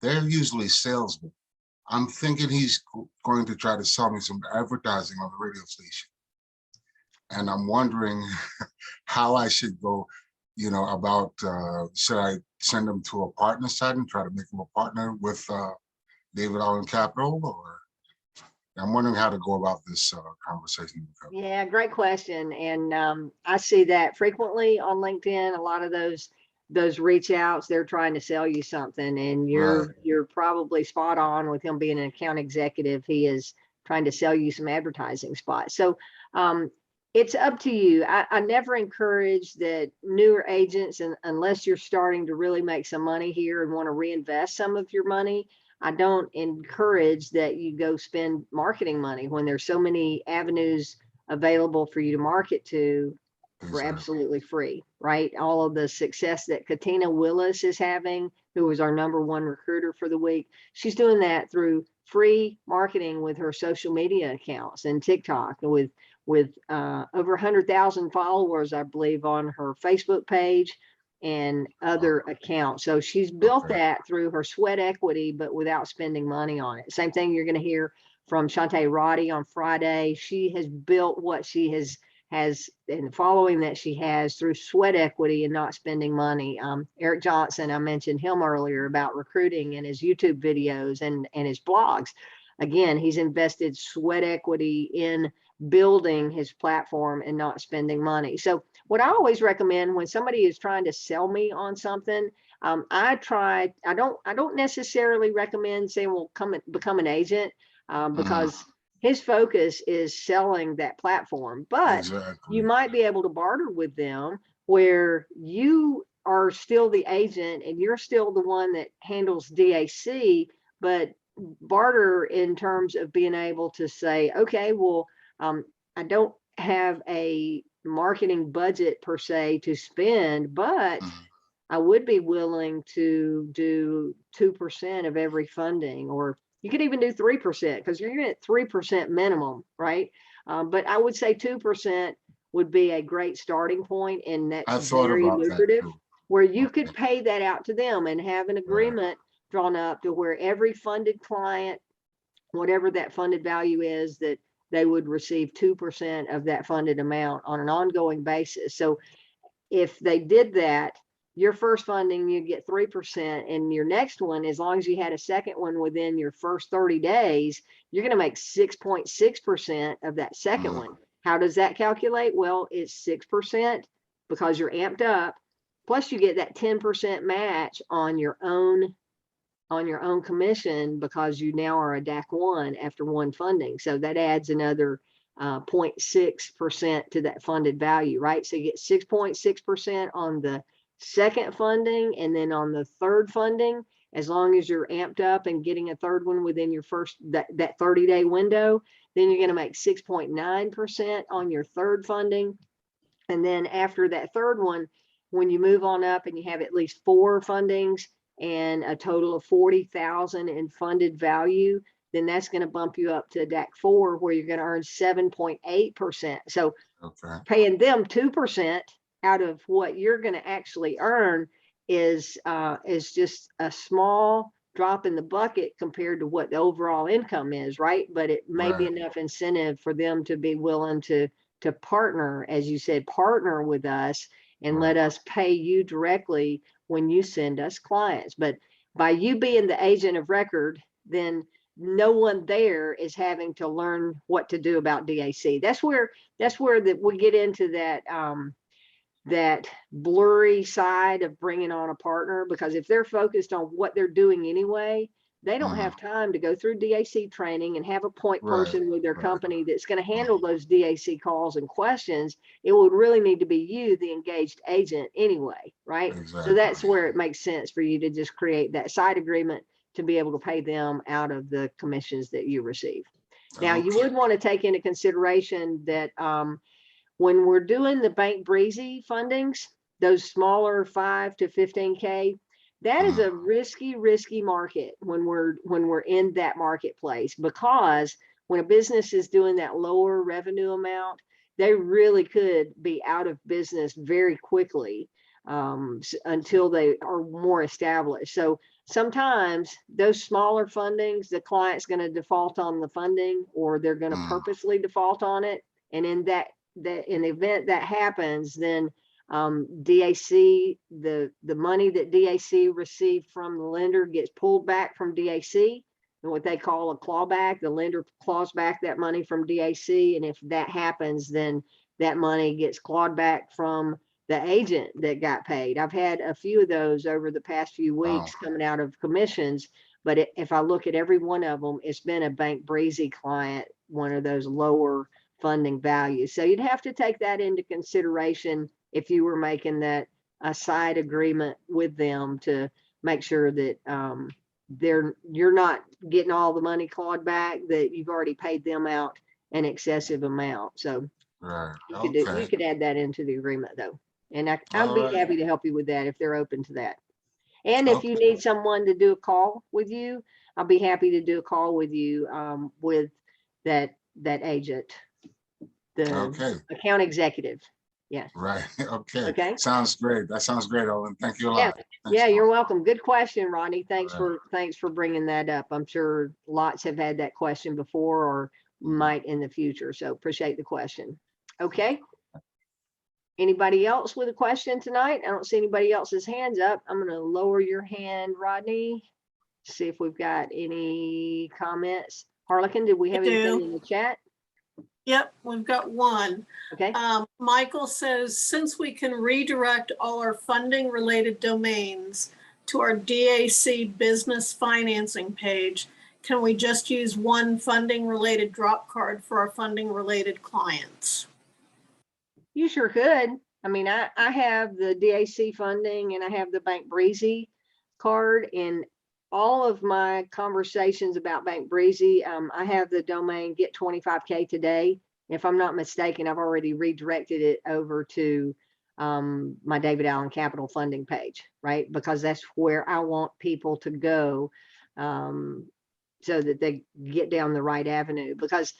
they're usually salesmen. I'm thinking he's going to try to sell me some advertising on the radio station. And I'm wondering how I should go, about, should I send him to a partner site and try to make him a partner with David Allen Capital, or I'm wondering how to go about this conversation.
Yeah, great question. And I see that frequently on LinkedIn. A lot of those reach outs, they're trying to sell you something, and you're probably spot on with him being an account executive. He is trying to sell you some advertising spots. So it's up to you. I never encourage that newer agents, and unless you're starting to really make some money here and want to reinvest some of your money, I don't encourage that you go spend marketing money when there's so many avenues available for you to market to for absolutely free, right? All of the success that Katina Willis is having, who was our #1 recruiter for the week, she's doing that through free marketing with her social media accounts and TikTok, with over 100,000 followers, I believe, on her Facebook page and other accounts. So she's built that through her sweat equity, but without spending money on it. Same thing you're going to hear from Shantae Roddy on Friday. She has built what she has and the following that she has through sweat equity and not spending money. Eric Johnson, I mentioned him earlier about recruiting and his YouTube videos and his blogs. again, he's invested sweat equity in building his platform and not spending money. So what I always recommend when somebody is trying to sell me on something, I don't necessarily recommend saying, well, come and become an agent, because his focus is selling that platform, but
Exactly.
you might be able to barter with them where you are still the agent and you're still the one that handles DAC, but barter in terms of being able to say, okay, well, I don't have a marketing budget per se to spend, but I would be willing to do 2% of every funding, or you could even do 3% because you're at 3% minimum, right? But I would say 2% would be a great starting point, and that's
I thought
very
about that
lucrative,
too.
where you
Okay.
could pay that out to them and have an agreement drawn up to where every funded client, whatever that funded value is, that they would receive 2% of that funded amount on an ongoing basis. So if they did that, your first funding, you get 3%, and your next one, as long as you had a second one within your first 30 days, you're going to make 6.6% of that second one. How does that calculate? Well, it's 6% because you're amped up, plus you get that 10% match on your own commission because you now are a DAC 1 after one funding. So that adds another 0.6% to that funded value, right? So you get 6.6% on the second funding, and then on the third funding, as long as you're amped up and getting a third one within your first that 30-day window, then you're going to make 6.9% on your third funding. And then after that third one, when you move on up and you have at least 4 fundings and a total of 40,000 in funded value, then that's going to bump you up to DAC 4, where you're going to earn 7.8%. So paying them 2% out of what you're going to actually earn is just a small drop in the bucket compared to what the overall income is, right? But it may be enough incentive for them to be willing to partner, as you said, partner with us and let us pay you directly when you send us clients. But by you being the agent of record, then no one there is having to learn what to do about DAC. That's where we get into that blurry side of bringing on a partner, because if they're focused on what they're doing anyway, they don't have time to go through DAC training and have a point person with their company that's going to handle those DAC calls and questions. It would really need to be you, the engaged agent, anyway, right? So that's where it makes sense for you to just create that side agreement to be able to pay them out of the commissions that you receive. Now, you would want to take into consideration that when we're doing the Bank Breezy fundings, those smaller 5 to 15K, that is a risky market when we're in that marketplace, because when a business is doing that lower revenue amount, they really could be out of business very quickly until they are more established. So sometimes those smaller fundings, the client's going to default on the funding, or they're going to purposely default on it. And in the event that happens, then DAC, the money that DAC received from the lender gets pulled back from DAC, and what they call a clawback. The lender claws back that money from DAC, and if that happens, then that money gets clawed back from the agent that got paid. I've had a few of those over the past few weeks coming out of commissions, but if I look at every one of them, it's been a Bank Breezy client, one of those lower funding values. So you'd have to take that into consideration if you were making that a side agreement with them, to make sure that you're not getting all the money clawed back, that you've already paid them out an excessive amount. So you could add that into the agreement, though. And I'd be happy to help you with that if they're open to that. And if you need someone to do a call with you, I'll be happy to do a call with you with that agent, the account executive. Yeah.
Right. Okay.
Okay.
Sounds great. That sounds great, Owen. Thank you a lot.
Yeah, you're welcome. Good question, Rodney. Thanks for bringing that up. I'm sure lots have had that question before, or might in the future. So appreciate the question. Okay. Anybody else with a question tonight? I don't see anybody else's hands up. I'm going to lower your hand, Rodney. See if we've got any comments. Harlequin, did we have
I
anything
do.
in the chat?
Yep, we've got one.
Okay.
Michael says, since we can redirect all our funding related domains to our DAC business financing page, can we just use one funding related drop card for our funding related clients?
You sure could. I mean, I have the DAC funding and I have the Bank Breezy card, and all of my conversations about Bank Breezy, I have the domain get 25K today. If I'm not mistaken, I've already redirected it over to my David Allen Capital funding page, right? Because that's where I want people to go, so that they get down the right avenue. Because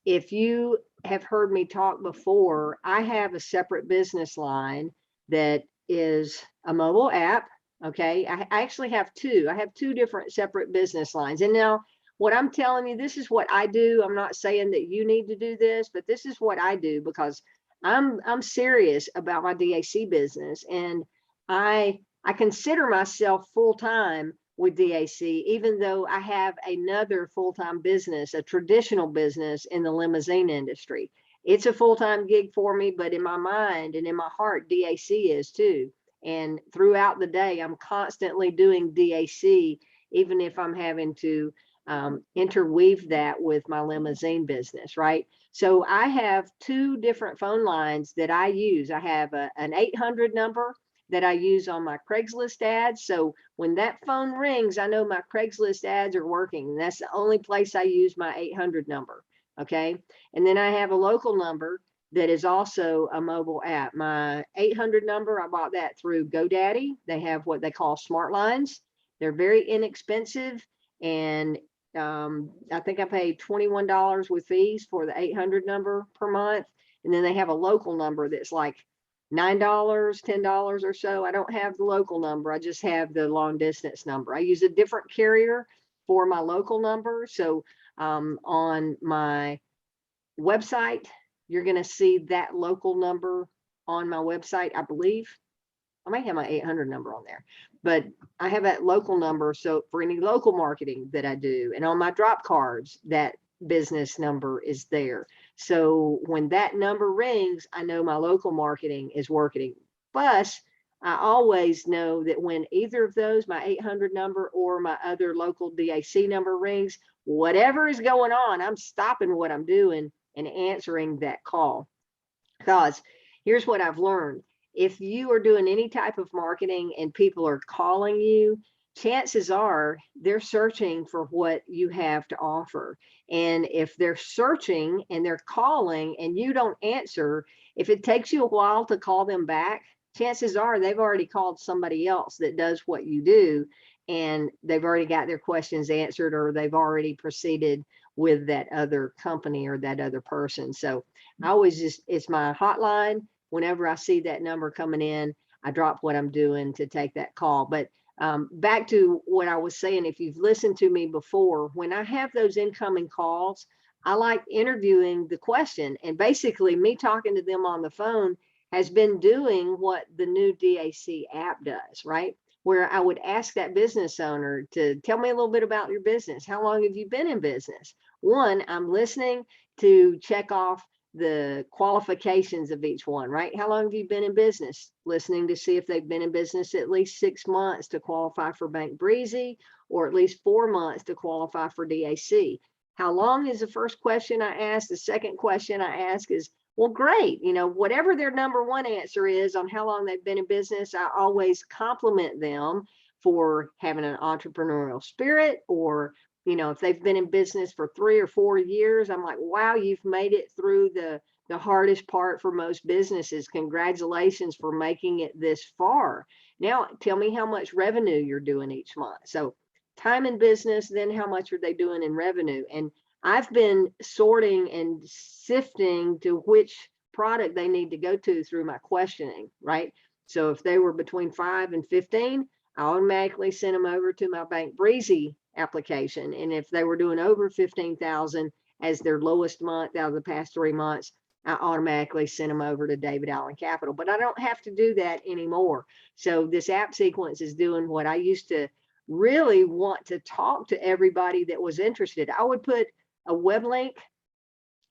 if you have heard me talk before, I have a separate business line that is a mobile app. Okay. I actually have two. I have two different separate business lines. And now what I'm telling you, this is what I do. I'm not saying that you need to do this, but this is what I do because I'm serious about my DAC business, and I consider myself full-time with DAC, even though I have another full-time business, a traditional business in the limousine industry. It's a full-time gig for me, but in my mind and in my heart, DAC is too. And throughout the day, I'm constantly doing DAC, even if I'm having to interweave that with my limousine business, right? So I have two different phone lines that I use. I have an 800 number that I use on my Craigslist ads. So when that phone rings, I know my Craigslist ads are working. And that's the only place I use my 800 number. Okay. And then I have a local number that is also a mobile app. My 800 number, I bought that through GoDaddy. They have what they call smart lines. They're very inexpensive. And I think I paid $21 with fees for the 800 number per month. And then they have a local number that's like $9, $10 or so. I don't have the local number. I just have the long distance number. I use a different carrier for my local number. So on my website, you're going to see that local number on my website, I believe. I might have my 800 number on there, but I have that local number. So for any local marketing that I do, and on my drop cards, that business number is there. So when that number rings, I know my local marketing is working. Plus, I always know that when either of those, my 800 number or my other local DAC number rings, whatever is going on, I'm stopping what I'm doing and answering that call. Because here's what I've learned. If you are doing any type of marketing and people are calling you, chances are they're searching for what you have to offer. And if they're searching and they're calling and you don't answer, if it takes you a while to call them back, chances are they've already called somebody else that does what you do, and they've already got their questions answered, or they've already proceeded with that other company or that other person. So I always just, it's my hotline. Whenever I see that number coming in, I drop what I'm doing to take that call. But back to what I was saying, if you've listened to me before, when I have those incoming calls, I like interviewing the question, and basically me talking to them on the phone has been doing what the new DAC app does, right? Where I would ask that business owner to tell me a little bit about your business. How long have you been in business? One, I'm listening to check off the qualifications of each one, right? How long have you been in business? Listening to see if they've been in business at least 6 months to qualify for Bank Breezy, or at least 4 months to qualify for DAC. How long is the first question I ask? The second question I ask is, well, great. You know, whatever their number one answer is on how long they've been in business, I always compliment them for having an entrepreneurial spirit, or you know, if they've been in business for 3 or 4 years, I'm like, wow, you've made it through the hardest part for most businesses. Congratulations for making it this far. Now, tell me how much revenue you're doing each month. So time in business, then how much are they doing in revenue? And I've been sorting and sifting to which product they need to go to through my questioning, right? So if they were between 5 and 15, I automatically sent them over to my Bank Breezy application. And if they were doing over 15,000 as their lowest month out of the past 3 months, I automatically sent them over to David Allen Capital. But I don't have to do that anymore. So this app sequence is doing what I used to really want to talk to everybody that was interested. I would put a web link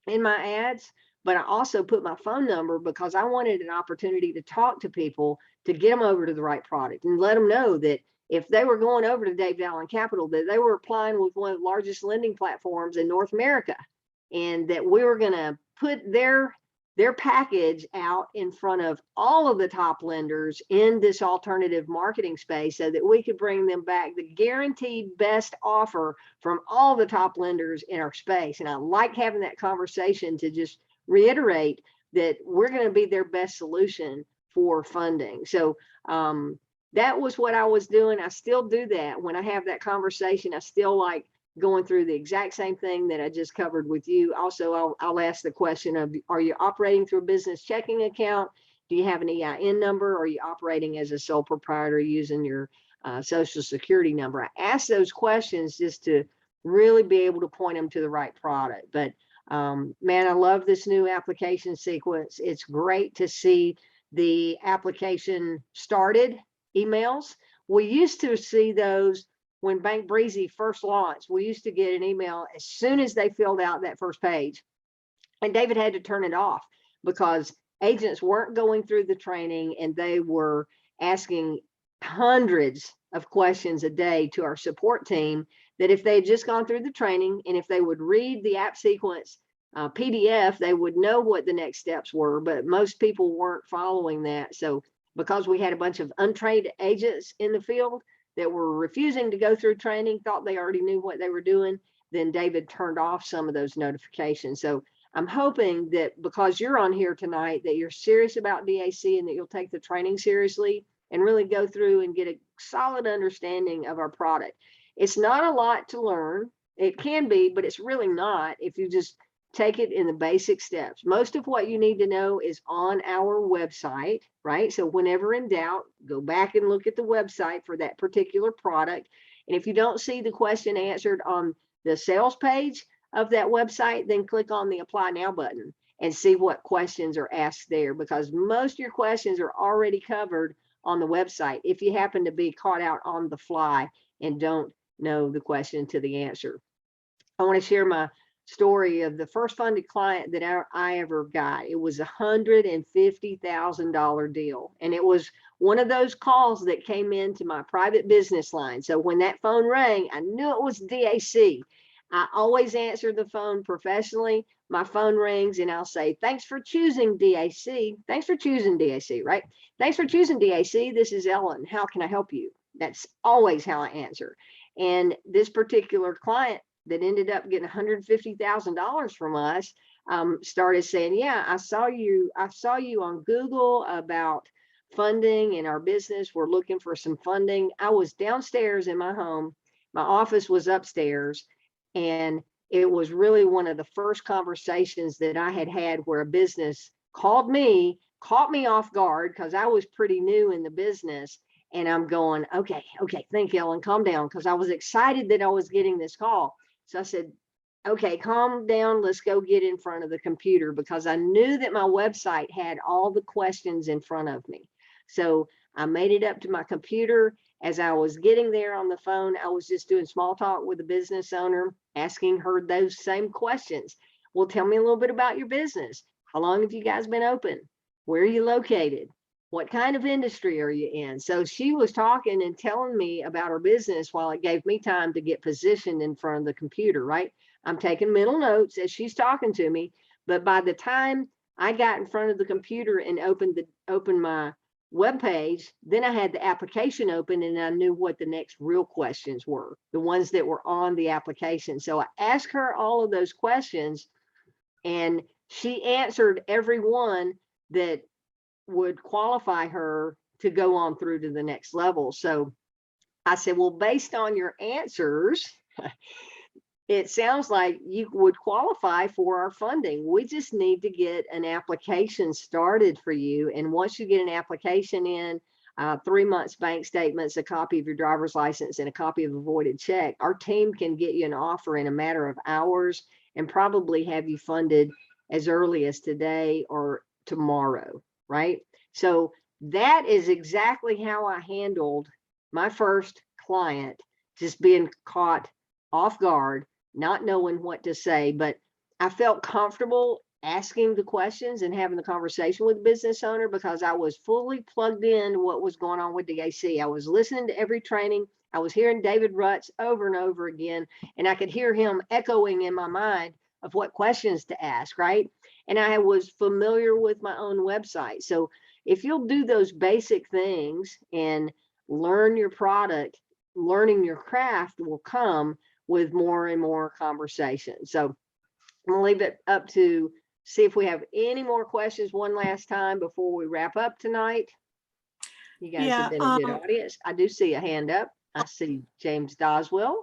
in my ads, but I also put my phone number because I wanted an opportunity to talk to people to get them over to the right product and let them know that if they were going over to David Allen Capital, that they were applying with one of the largest lending platforms in North America, and that we were going to put their package out in front of all of the top lenders in this alternative marketing space so that we could bring them back the guaranteed best offer from all the top lenders in our space. And I like having that conversation to just reiterate that we're going to be their best solution for funding. So that was what I was doing. I still do that. When I have that conversation, I still like going through the exact same thing that I just covered with you. Also, I'll ask the question of, are you operating through a business checking account? Do you have an EIN number? Or are you operating as a sole proprietor using your social security number? I ask those questions just to really be able to point them to the right product. But man, I love this new application sequence. It's great to see the application started emails. We used to see those when Bank Breezy first launched. We used to get an email as soon as they filled out that first page. And David had to turn it off because agents weren't going through the training and they were asking hundreds of questions a day to our support team, that if they had just gone through the training and if they would read the app sequence PDF, they would know what the next steps were. But most people weren't following that. So because we had a bunch of untrained agents in the field that were refusing to go through training, thought they already knew what they were doing, then David turned off some of those notifications. So I'm hoping that because you're on here tonight, that you're serious about DAC and that you'll take the training seriously and really go through and get a solid understanding of our product. It's not a lot to learn. It can be, but it's really not if you just take it in the basic steps. Most of what you need to know is on our website, right? So whenever in doubt, go back and look at the website for that particular product. And if you don't see the question answered on the sales page of that website, then click on the Apply Now button and see what questions are asked there, because most of your questions are already covered on the website if you happen to be caught out on the fly and don't know the question to the answer. I want to share my story of the first funded client that I ever got. It was $150,000 deal. And it was one of those calls that came into my private business line. So when that phone rang, I knew it was DAC. I always answer the phone professionally. My phone rings and I'll say, thanks for choosing DAC. Thanks for choosing DAC, right? Thanks for choosing DAC. This is Ellen. How can I help you? That's always how I answer. And this particular client that ended up getting $150,000 from us started saying, yeah, I saw you on Google about funding in our business. We're looking for some funding. I was downstairs in my home. My office was upstairs. And it was really one of the first conversations that I had where a business called me, caught me off guard because I was pretty new in the business. And I'm going, okay, think, Ellen, calm down, because I was excited that I was getting this call. So I said, okay, calm down. Let's go get in front of the computer, because I knew that my website had all the questions in front of me. So I made it up to my computer. As I was getting there on the phone, I was just doing small talk with the business owner, asking her those same questions. Well, tell me a little bit about your business. How long have you guys been open? Where are you located? What kind of industry are you in? So she was talking and telling me about her business while it gave me time to get positioned in front of the computer, right? I'm taking mental notes as she's talking to me, but by the time I got in front of the computer and opened my web page, then I had the application open and I knew what the next real questions were, the ones that were on the application. So I asked her all of those questions and she answered every one that would qualify her to go on through to the next level. So I said, well, based on your answers, it sounds like you would qualify for our funding. We just need to get an application started for you. And once you get an application in, 3 months bank statements, a copy of your driver's license, and a copy of a voided check, our team can get you an offer in a matter of hours and probably have you funded as early as today or tomorrow, right? So that is exactly how I handled my first client, just being caught off guard not knowing what to say, but I felt comfortable asking the questions and having the conversation with the business owner because I was fully plugged in to what was going on with the AC. I was listening to every training. I was hearing David Rutz over and over again, and I could hear him echoing in my mind of what questions to ask, right? And I was familiar with my own website. So if you'll do those basic things and learn your product, learning your craft will come with more and more conversation. So I'm gonna leave it up to see if we have any more questions one last time before we wrap up tonight. You guys have been a good audience. I do see a hand up. I see James Doswell.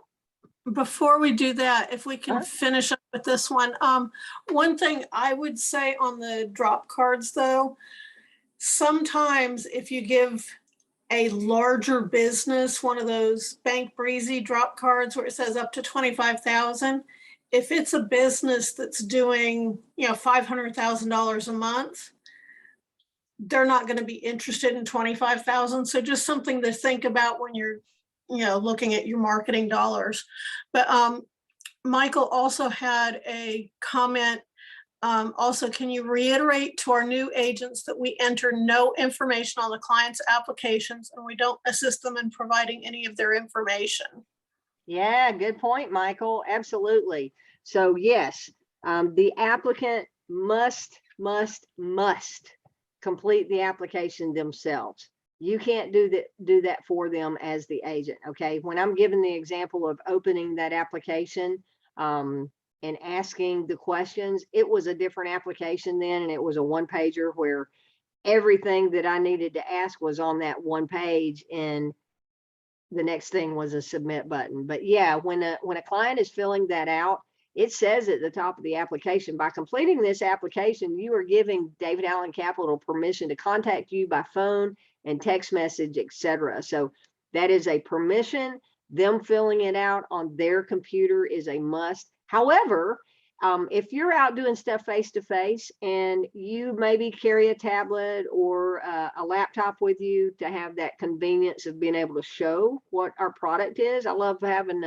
Before we do that, if we can finish up with this one. One thing I would say on the drop cards though, sometimes if you give a larger business one of those Bank Breezy drop cards where it says up to 25,000, if it's a business that's doing, $500,000 a month, they're not going to be interested in 25,000. So just something to think about when you're, looking at your marketing dollars. But Michael also had a comment. Also, can you reiterate to our new agents that we enter no information on the client's applications and we don't assist them in providing any of their information?
Yeah, good point, Michael. Absolutely. So yes, the applicant must complete the application themselves. You can't do that for them as the agent. Okay. When I'm giving the example of opening that application and asking the questions, it was a different application then, and it was a one pager where everything that I needed to ask was on that one page, and the next thing was a submit button. But yeah, when a client is filling that out, it says at the top of the application, by completing this application, you are giving David Allen Capital permission to contact you by phone and text message, etc. So that is a permission. Them filling it out on their computer is a must. However, if you're out doing stuff face to face and you maybe carry a tablet or a laptop with you to have that convenience of being able to show what our product is. I love having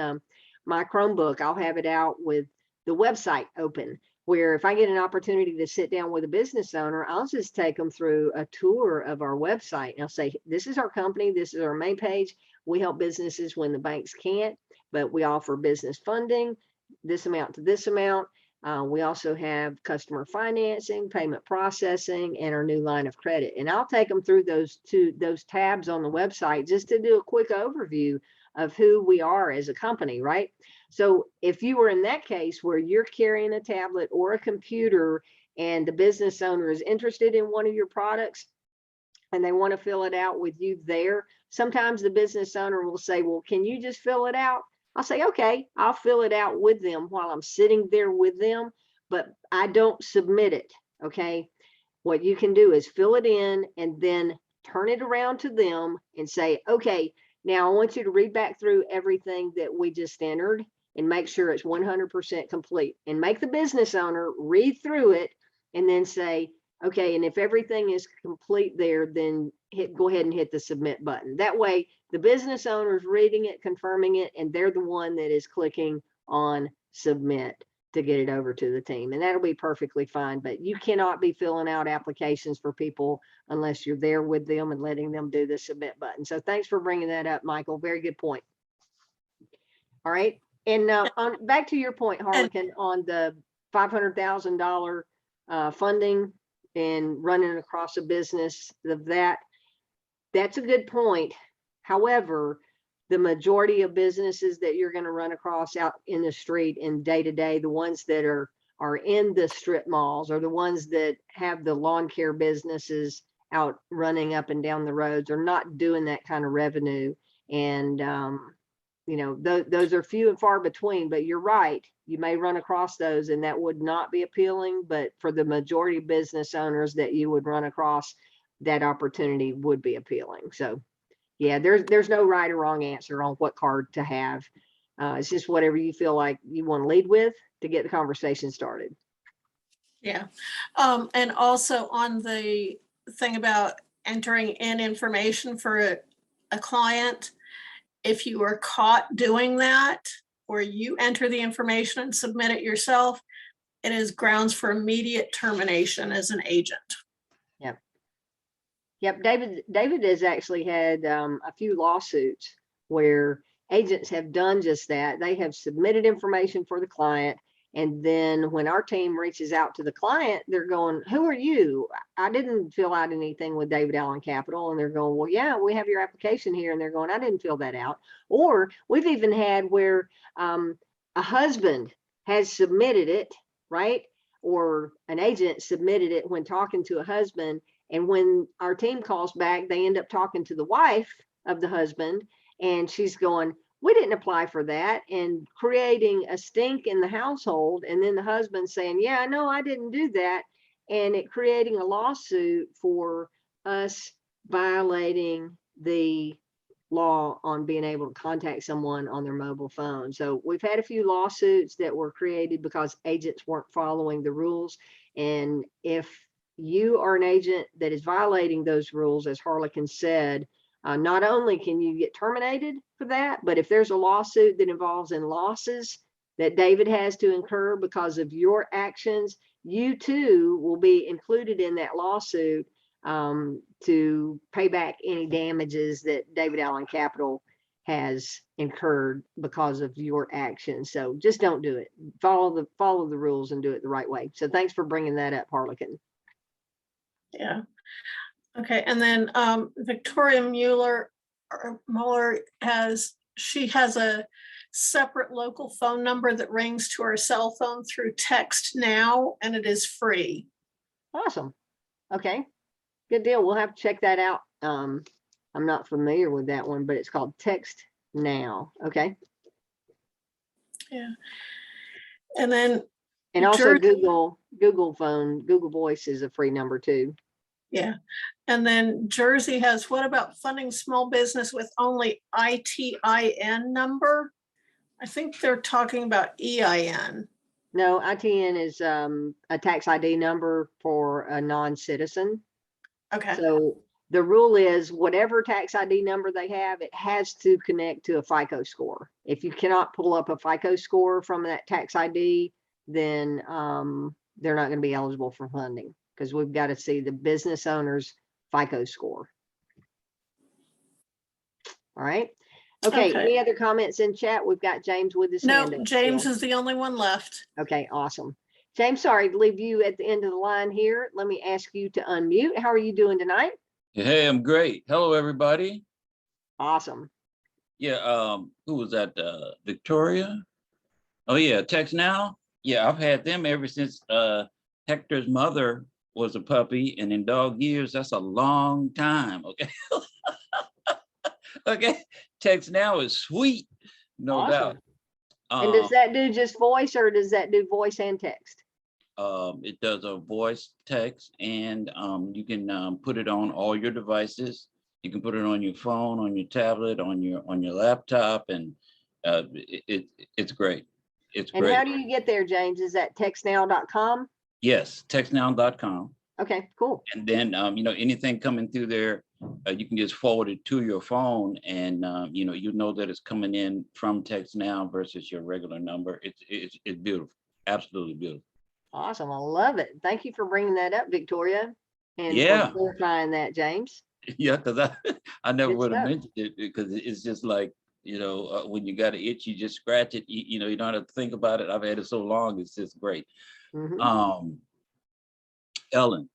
my Chromebook. I'll have it out with the website open, where if I get an opportunity to sit down with a business owner, I'll just take them through a tour of our website. And I'll say, this is our company. This is our main page. We help businesses when the banks can't, but we offer business funding, this amount to this amount. We also have customer financing, payment processing, and our new line of credit. And I'll take them through those tabs on the website just to do a quick overview of who we are as a company, right? So if you were in that case where you're carrying a tablet or a computer and the business owner is interested in one of your products and they want to fill it out with you there, sometimes the business owner will say, well, can you just fill it out? I'll say, okay, I'll fill it out with them while I'm sitting there with them, but I don't submit it, okay? What you can do is fill it in and then turn it around to them and say, okay, now I want you to read back through everything that we just entered and make sure it's 100% complete, and make the business owner read through it and then say, okay, and if everything is complete there, then go ahead and hit the submit button. That way the business owner is reading it, confirming it, and they're the one that is clicking on submit to get it over to the team. And that'll be perfectly fine, but you cannot be filling out applications for people unless you're there with them and letting them do the submit button. So thanks for bringing that up, Michael. Very good point. All right. And back to your point, Harlequin, on the $500,000 funding and running across a business of that's a good point. However, the majority of businesses that you're going to run across out in the street and day to day, the ones that are in the strip malls or the ones that have the lawn care businesses out running up and down the roads are not doing that kind of revenue. And, those are few and far between, but you're right. You may run across those and that would not be appealing, but for the majority of business owners that you would run across, that opportunity would be appealing. So yeah, there's no right or wrong answer on what card to have. It's just whatever you feel like you want to lead with to get the conversation started.
Yeah. And also on the thing about entering in information for a client, if you were caught doing that, or you enter the information and submit it yourself, it is grounds for immediate termination as an agent.
Yep, David has actually had a few lawsuits where agents have done just that. They have submitted information for the client, and then when our team reaches out to the client, they're going, "Who are you? I didn't fill out anything with David Allen Capital." And they're going, "Well, yeah, we have your application here." And they're going, "I didn't fill that out." Or we've even had where a husband has submitted it, right? Or an agent submitted it when talking to a husband. And when our team calls back, they end up talking to the wife of the husband, and she's going, "We didn't apply for that," and creating a stink in the household. And then the husband saying, "Yeah, no, I didn't do that." And it creating a lawsuit for us violating the law on being able to contact someone on their mobile phone. So we've had a few lawsuits that were created because agents weren't following the rules. And if you are an agent that is violating those rules, as Harlequin said, not only can you get terminated for that, but if there's a lawsuit that involves in losses that David has to incur because of your actions, you too will be included in that lawsuit to pay back any damages that David Allen Capital has incurred because of your actions. So just don't do it. Follow the rules and do it the right way. So thanks for bringing that up, Harlequin.
Yeah. Okay. And then Victoria Mueller has a separate local phone number that rings to her cell phone through Text Now, and it is free.
Awesome. Okay. Good deal. We'll have to check that out. I'm not familiar with that one, but it's called Text Now. Okay.
Yeah. And then
also Google Voice is a free number too.
Yeah. And then Jersey has, what about funding small business with only ITIN number? I think they're talking about EIN.
No, ITN is a tax ID number for a non-citizen.
Okay.
So the rule is whatever tax ID number they have, it has to connect to a FICO score. If you cannot pull up a FICO score from that tax ID, then they're not going to be eligible for funding, because we've got to see the business owner's FICO score. All right. Okay. Any other comments in chat? We've got James with his hand up.
No, James is the only one left.
Okay, awesome. James, sorry to leave you at the end of the line here. Let me ask you to unmute. How are you doing tonight?
Hey, I'm great. Hello, everybody.
Awesome.
Yeah, who was that? Victoria? Oh yeah, Text Now. Yeah, I've had them ever since Hector's mother was a puppy, and in dog years, that's a long time. Okay. Okay. Text Now is sweet, no
Awesome.
doubt.
And does that do just voice, or does that do voice and text?
It does a voice, text, and you can put it on all your devices. You can put it on your phone, on your tablet, on your laptop, and it's great. It's great.
And how do you get there, James? Is that textnow.com?
Yes, textnow.com.
Okay, cool.
And then anything coming through there, you can just forward it to your phone, and you know that it's coming in from Text Now versus your regular number. It's beautiful, absolutely beautiful.
Awesome, I love it. Thank you for bringing that up, Victoria, and
Yeah,
for clarifying that, James.
yeah, because I never
Good
would have
stuff.
mentioned it, because it's just like when you got an itch, you just scratch it. You don't have to think about it. I've had it so long, it's just great.
Mhm.
Ellen,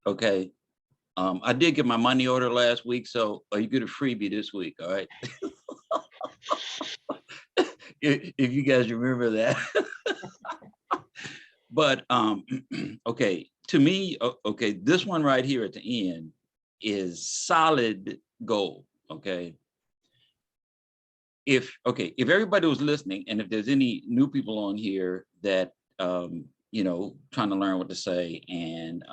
okay. I did get my money order last week, so you get a freebie this week, all right? If you guys remember that. But okay, to me, okay, this one right here at the end is solid gold. Okay. If everybody was listening, and if there's any new people on here that trying to learn what to say, and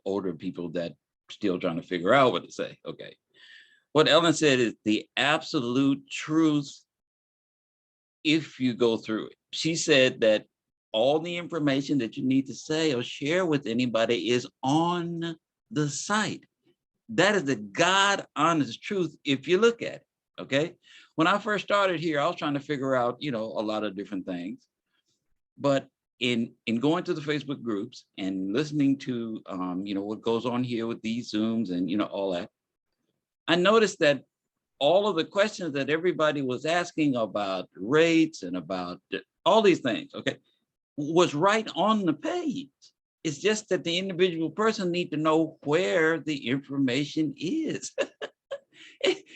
older people that still trying to figure out what to say. Okay. What Ellen said is the absolute truth if you go through it. She said that all the information that you need to say or share with anybody is on the site. That is the God honest truth if you look at it. Okay. When I first started here, I was trying to figure out, a lot of different things. But in going to the Facebook groups and listening to, what goes on here with these Zooms and, all that, I noticed that all of the questions that everybody was asking about rates and about all these things, okay, was right on the page. It's just that the individual person need to know where the information is.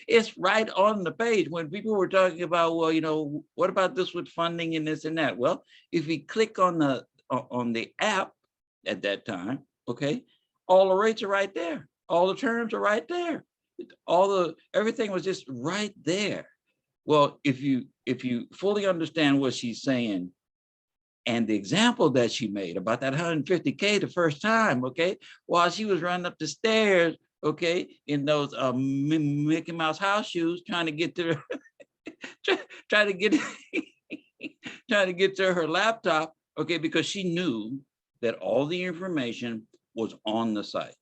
It's right on the page. When people were talking about, well, what about this with funding and this and that? Well, if we click on the app at that time, okay, all the rates are right there. All the terms are right there. Everything was just right there. Well, if you fully understand what she's saying and the example that she made about that 150K the first time, okay, while she was running up the stairs, okay, in those Mickey Mouse house shoes, trying to get to trying to get trying to get to her laptop, okay, because she knew that all the information was on the site,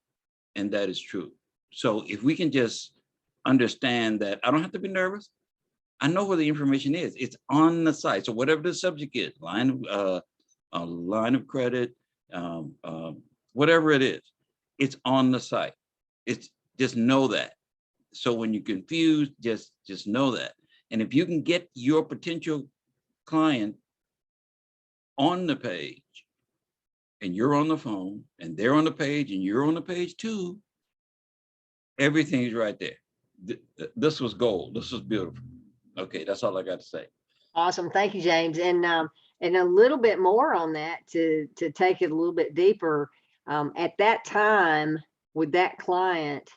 and that is true. So if we can just understand that, I don't have to be nervous. I know where the information is. It's on the site. So whatever the subject is, line of credit, whatever it is, it's on the site. It's just know that. So when you're confused, just know that. And if you can get your potential client on the page, and you're on the phone, and they're on the page, and you're on the page too, everything's right there. This was gold. This was beautiful. Okay, that's all I got to say.
Awesome. Thank you, James. And a little bit more on that to take it a little bit deeper. At that time with that client,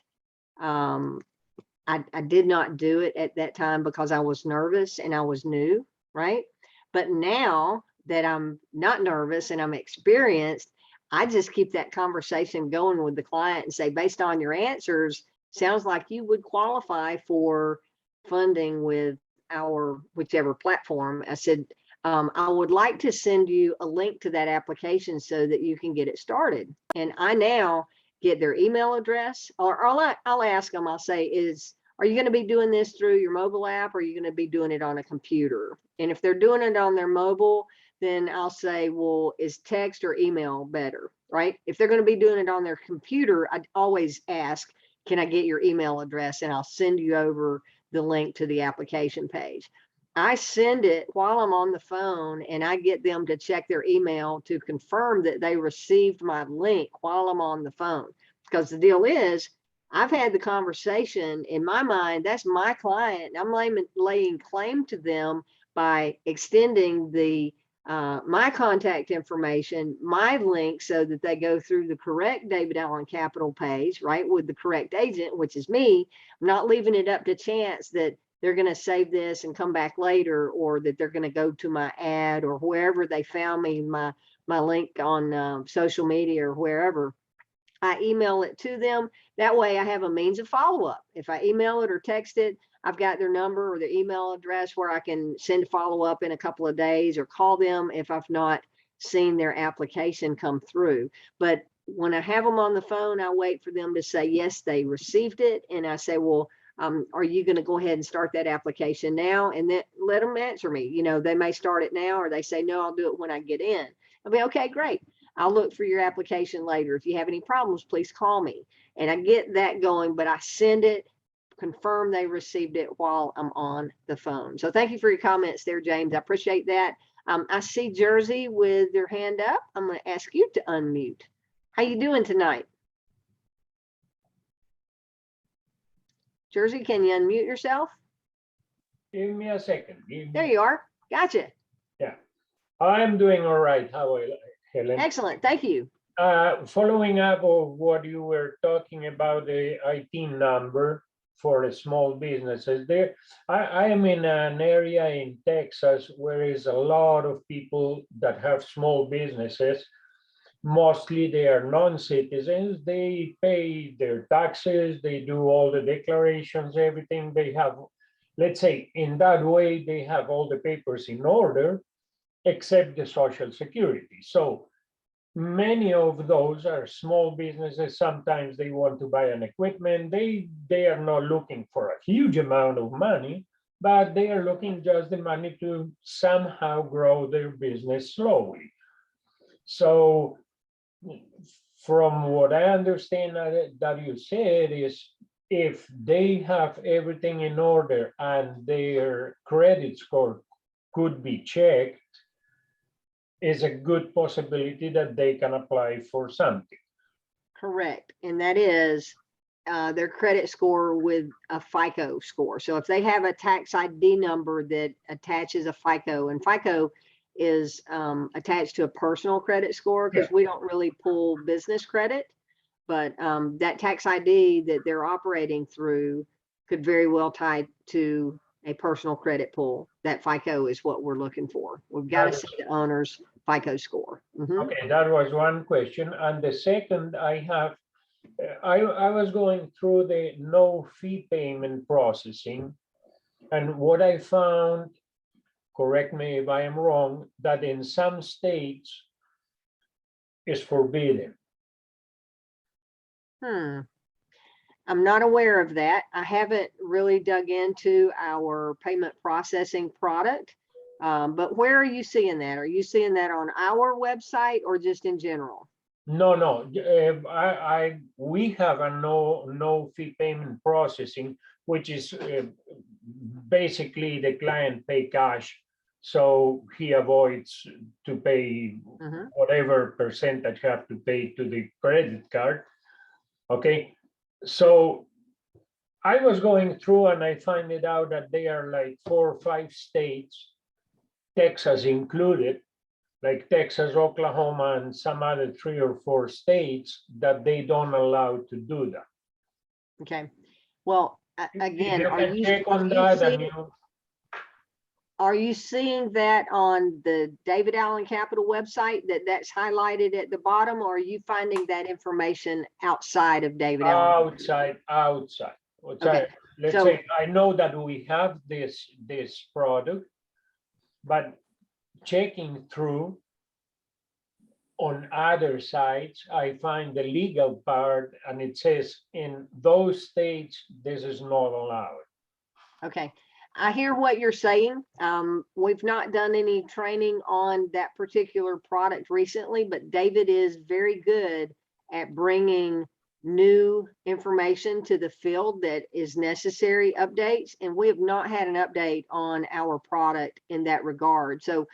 I did not do it at that time because I was nervous and I was new, right? But now that I'm not nervous and I'm experienced, I just keep that conversation going with the client and say, based on your answers, sounds like you would qualify for funding with our whichever platform. I said, I would like to send you a link to that application so that you can get it started. And I now get their email address, or I'll ask them, I'll say, are you going to be doing this through your mobile app, or are you going to be doing it on a computer? And if they're doing it on their mobile, then I'll say, well, is text or email better, right? If they're going to be doing it on their computer, I always ask, can I get your email address? And I'll send you over the link to the application page. I send it while I'm on the phone, and I get them to check their email to confirm that they received my link while I'm on the phone. Because the deal is, I've had the conversation in my mind, that's my client. I'm laying claim to them by extending the my contact information, my link, so that they go through the correct David Allen Capital page, right, with the correct agent, which is me. I'm not leaving it up to chance that they're going to save this and come back later, or that they're going to go to my ad or wherever they found me, my link on social media or wherever. I email it to them. That way I have a means of follow-up. If I email it or text it, I've got their number or their email address where I can send follow-up in a couple of days, or call them if I've not seen their application come through. But when I have them on the phone, I wait for them to say, yes, they received it. And I say, well, are you going to go ahead and start that application now? And then let them answer me. They may start it now, or they say, no, I'll do it when I get in. I'll be, okay, great. I'll look for your application later. If you have any problems, please call me. And I get that going, but I send it, confirm they received it while I'm on the phone. So thank you for your comments there, James. I appreciate that. I see Jersey with their hand up. I'm going to ask you to unmute. How you doing tonight? Jersey, can you unmute yourself?
Give me a second.
There you are. Gotcha.
Yeah, I'm doing all right. How are you, Helen?
Excellent. Thank you.
Following up on what you were talking about, the IT number for the small businesses, I am in an area in Texas where there's a lot of people that have small businesses. Mostly they are non-citizens. They pay their taxes, they do all the declarations, everything. They have, let's say, in that way, they have all the papers in order, except the Social Security. So many of those are small businesses. Sometimes they want to buy an equipment. They are not looking for a huge amount of money, but they are looking just the money to somehow grow their business slowly. So from what I understand that you said is, if they have everything in order and their credit score could be checked, is a good possibility that they can apply for something.
Correct. And that is their credit score with a FICO score. So if they have a tax ID number that attaches a FICO, and FICO is attached to a personal credit score, because we don't really pull business credit, but that tax ID that they're operating through could very well tie to a personal credit pull. That FICO is what we're looking for. We've got to see the owner's FICO score.
Okay, that was one question. And the second I have, I was going through the no fee payment processing, and what I found, correct me if I am wrong, that in some states is forbidden.
I'm not aware of that. I haven't really dug into our payment processing product. But where are you seeing that? Are you seeing that on our website or just in general?
No. We have a no fee payment processing, which is basically the client pay cash, so he avoids to pay whatever percentage have to pay to the credit card. Okay, so I was going through and I find it out that there are like 4 or 5 states, Texas included, like Texas, Oklahoma, and some other 3 or 4 states that they don't allow to do that.
Okay. Well, again, are you seeing that on the David Allen Capital website, that's highlighted at the bottom, or are you finding that information outside of David Allen?
Outside.
Okay.
Let's
So,
say I know that we have this product, but checking through on other sites, I find the legal part, and it says in those states this is not allowed.
okay. I hear what you're saying. We've not done any training on that particular product recently, but David is very good at bringing new information to the field that is necessary updates. And we have not had an update on our product in that regard. So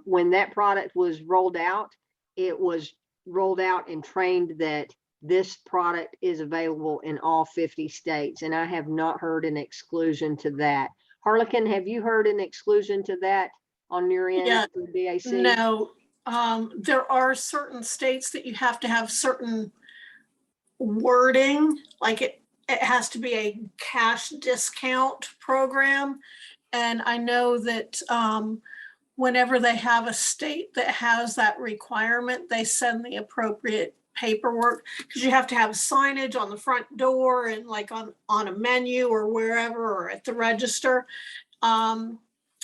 when that product was rolled out, it was rolled out and trained that this product is available in all 50 states. And I have not heard an exclusion to that. Harlequin, have you heard an exclusion to that on your end?
Yeah,
for BAC?
no, there are certain states that you have to have certain wording, like it has to be a cash discount program. And I know that whenever they have a state that has that requirement, they send the appropriate paperwork, because you have to have signage on the front door and like on a menu or wherever, or at the register. And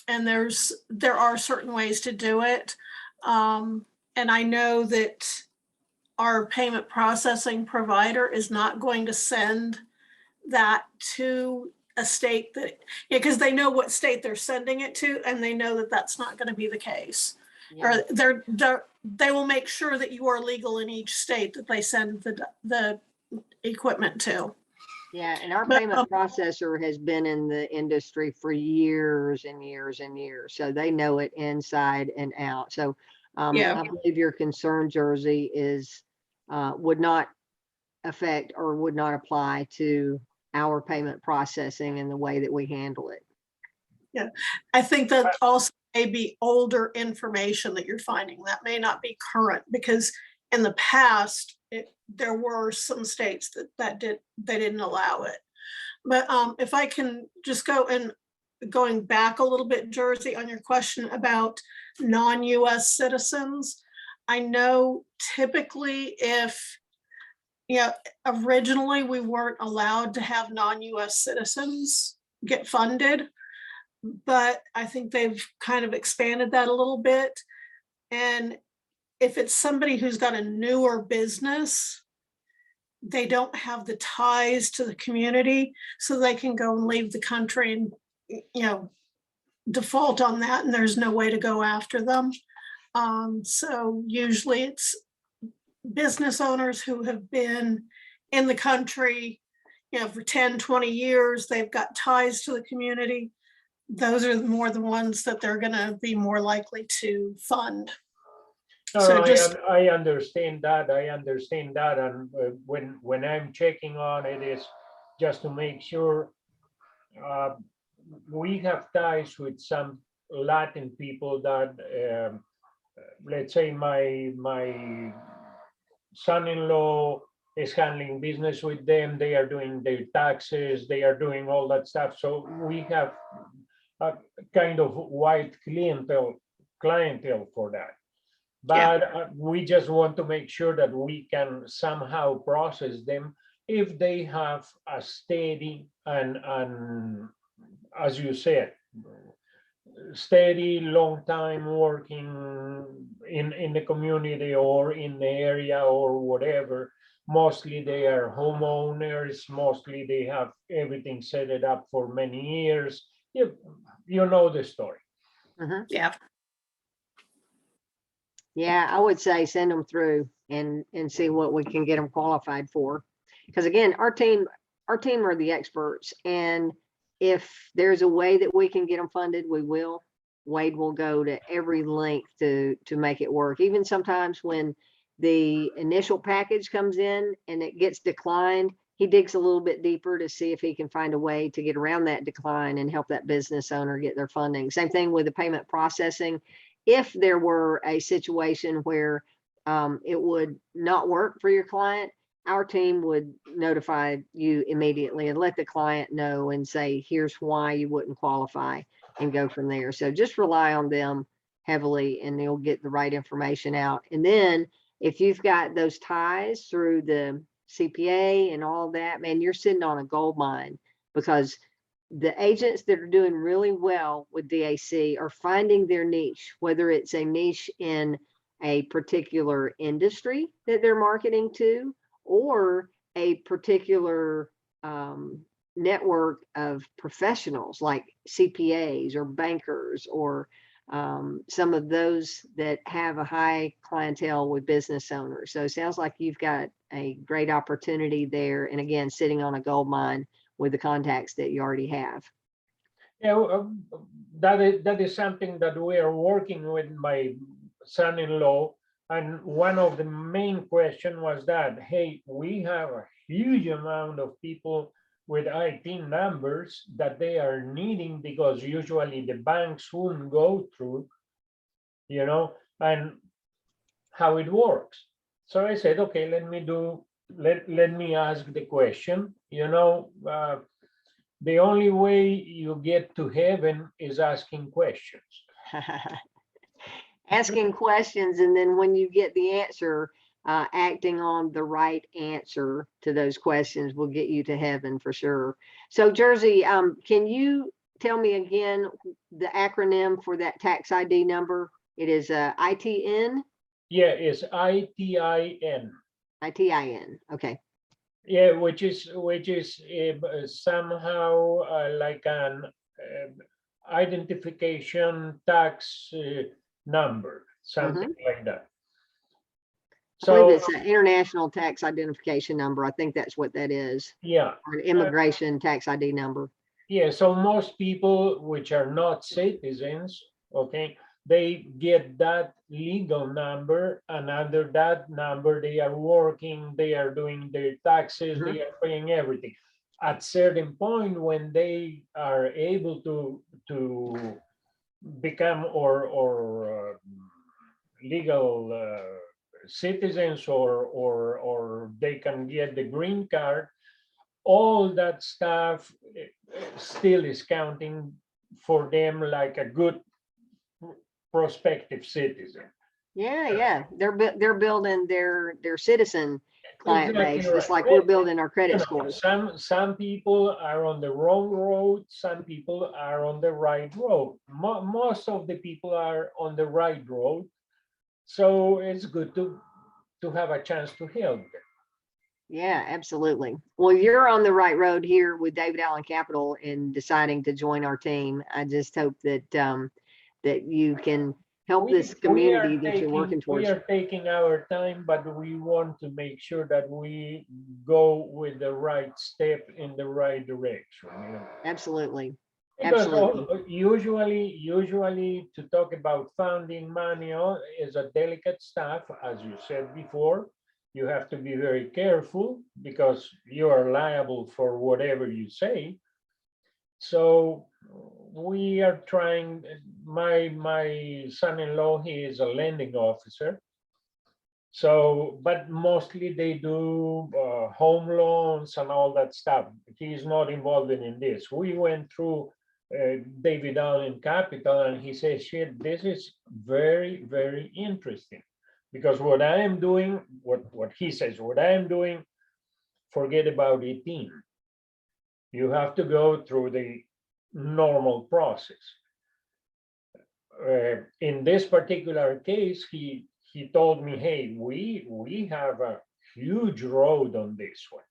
there are certain ways to do it. And I know that our payment processing provider is not going to send that to a state that, because they know what state they're sending it to, and they know that that's not going to be the case.
Yeah.
Or they will make sure that you are legal in each state that they send the equipment to.
Yeah, and our payment processor has been in the industry for years and years and years, so they know it inside and out. So I believe your concern, Jersey, is would not affect or would not apply to our payment processing and the way that we handle it.
Yeah, I think that also may be older information that you're finding. That may not be current, because in the past, there were some states that didn't allow it. But if I can just going back a little bit, Jersey, on your question about non-US citizens, I know typically originally we weren't allowed to have non-US citizens get funded, but I think they've kind of expanded that a little bit. And if it's somebody who's got a newer business, they don't have the ties to the community, so they can go and leave the country and, default on that, and there's no way to go after them. So usually it's business owners who have been in the country, for 10, 20 years, they've got ties to the community. Those are more the ones that they're gonna be more likely to fund. So
I understand that. And when I'm checking on it, is just to make sure we have ties with some Latin people that, let's say my son-in-law is handling business with them. They are doing their taxes. They are doing all that stuff. So we have a kind of wide clientele for that. But we just want to make sure that we can somehow process them if they have a steady and as you said, steady, long time working in the community or in the area or whatever. Mostly they are homeowners. Mostly they have everything set it up for many years. You know the story.
Yeah.
Yeah, I would say send them through and see what we can get them qualified for. Because again, our team are the experts, and if there's a way that we can get them funded, we will. Wade will go to every length to make it work. Even sometimes when the initial package comes in and it gets declined, he digs a little bit deeper to see if he can find a way to get around that decline and help that business owner get their funding. Same thing with the payment processing. If there were a situation where it would not work for your client, our team would notify you immediately and let the client know and say, here's why you wouldn't qualify, and go from there. So just rely on them heavily and they'll get the right information out. And then if you've got those ties through the CPA and all that, man, you're sitting on a gold mine, because the agents that are doing really well with DAC are finding their niche, whether it's a niche in a particular industry that they're marketing to, or a particular network of professionals like CPAs or bankers, or some of those that have a high clientele with business owners. So it sounds like you've got a great opportunity there. And again, sitting on a gold mine with the contacts that you already have.
Yeah, that is something that we are working with my son-in-law. And one of the main question was that, hey, we have a huge amount of people with IT numbers that they are needing, because usually the banks wouldn't go through, and how it works. So I said, okay, let me ask the question. The only way you get to heaven is asking questions.
Asking questions, and then when you get the answer, acting on the right answer to those questions will get you to heaven for sure. So Jersey, can you tell me again the acronym for that tax ID number? It is ITN?
Yeah, it's ITIN.
ITIN, okay.
Yeah, which is somehow like an identification tax number, something like that.
I believe it's an international tax identification number. I think that's what that is.
Yeah.
Or an immigration tax ID number.
Yeah, so most people which are not citizens, okay, they get that legal number, and under that number they are working, they are doing their taxes, they are paying everything. At certain point, when they are able to become or legal citizens, or they can get the green card, all that stuff still is counting for them like a good prospective citizen.
Yeah. They're building their citizen client base, just like we're building our credit scores.
Some people are on the wrong road, some people are on the right road. Most of the people are on the right road, So it's good to have a chance to help them.
Yeah, absolutely. Well, you're on the right road here with David Allen Capital in deciding to join our team. I just hope that that you can help this community that you're working
We
towards.
are taking our time, but we want to make sure that we go with the right step in the right direction. You know?
Absolutely.
Because
Absolutely.
usually to talk about founding money is a delicate stuff, as you said before. You have to be very careful because you are liable for whatever you say. So we are trying. My son-in-law, he is a lending officer. So, but mostly they do home loans and all that stuff. He's not involved in this. We went through David Allen Capital, and he says, "Shit, this is very, very interesting." Because what I am doing, what he says, what I am doing, forget about a team. You have to go through the normal process. In this particular case, he told me, "Hey, we have a huge road on this one.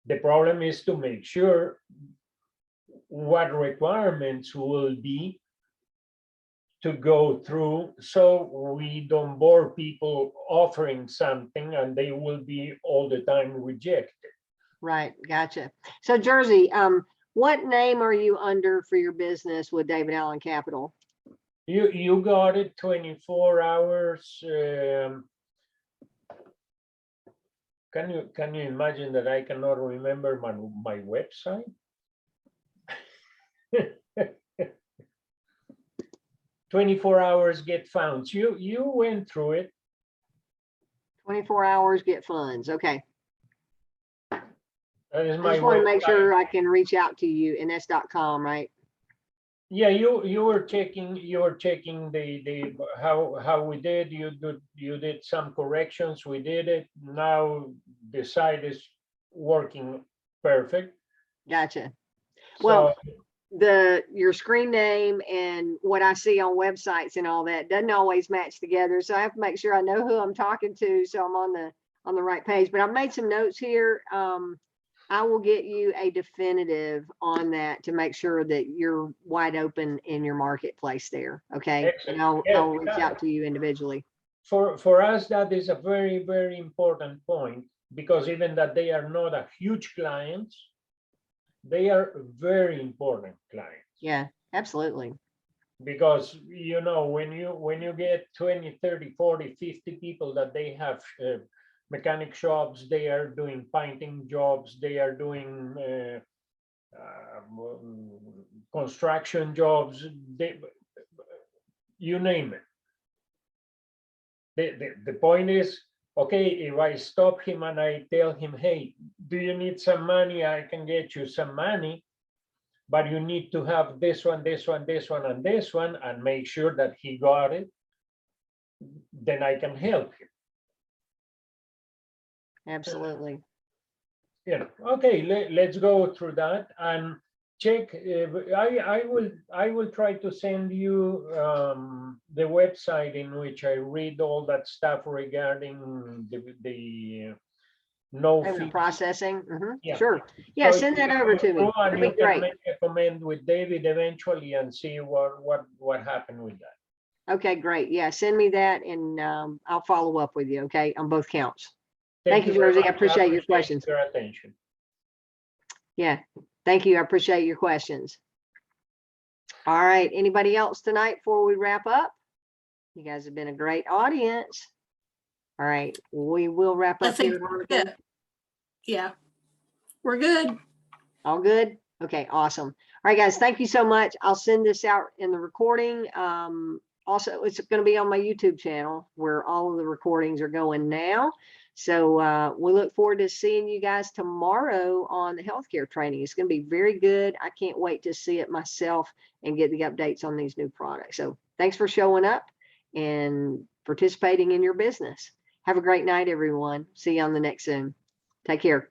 The problem is to make sure what requirements will be to go through, so we don't bore people offering something and they will be all the time rejected."
Right. Gotcha. So Jersey, what name are you under for your business with David Allen Capital?
You got it, 24 hours. Can you imagine that I cannot remember my website? 24 hours get funds. You went through it.
24 hours get funds. Okay.
That is
I
my
just want to make
website.
sure I can reach out to you, and that's .com, right?
Yeah, you were checking the how we did. You did some corrections. We did it. Now the site is working perfect.
Gotcha.
So
Well, your screen name and what I see on websites and all that doesn't always match together. So I have to make sure I know who I'm talking to, so I'm on the right page. But I've made some notes here. I will get you a definitive on that to make sure that you're wide open in your marketplace there. Okay.
Excellent.
And
Yeah,
I'll reach out to you individually.
for us, that is a very, very important point, because even that they are not a huge clients, they are very important clients.
Yeah, absolutely.
Because you know, when you get 20, 30, 40, 50 people that they have mechanic shops, they are doing painting jobs, they are doing construction jobs, you name it. The point is, okay, if I stop him and I tell him, "Hey, do you need some money? I can get you some money, but you need to have this one, this one, this one, and this one," and make sure that he got it, then I can help him.
Absolutely.
You know, okay, let's go through that and check. I will try to send you the website in which I read all that stuff regarding the no
Payment
fee.
processing.
Yeah.
Sure. Yeah,
So
send
you
that
can
over
go
to me.
through and
That'd be
you can
great.
make a comment with David eventually and see what happened with that.
Okay, great. Yeah, send me that and I'll follow up with you, okay, on both counts. Thank you,
very
Jersey. I
much.
appreciate your questions.
Your attention.
Yeah, thank you. I appreciate your questions. All right, anybody else tonight before we wrap up? You guys have been a great audience. All right, we will wrap
I
up
think
here.
we're
Veronica.
good. Yeah, we're good.
All good? Okay, awesome. All right, guys, thank you so much. I'll send this out in the recording. Also, it's going to be on my YouTube channel where all of the recordings are going now. So we look forward to seeing you guys tomorrow on the healthcare training. It's going to be very good. I can't wait to see it myself and get the updates on these new products. So thanks for showing up and participating in your business. Have a great night, everyone. See you on the next Zoom. Take care.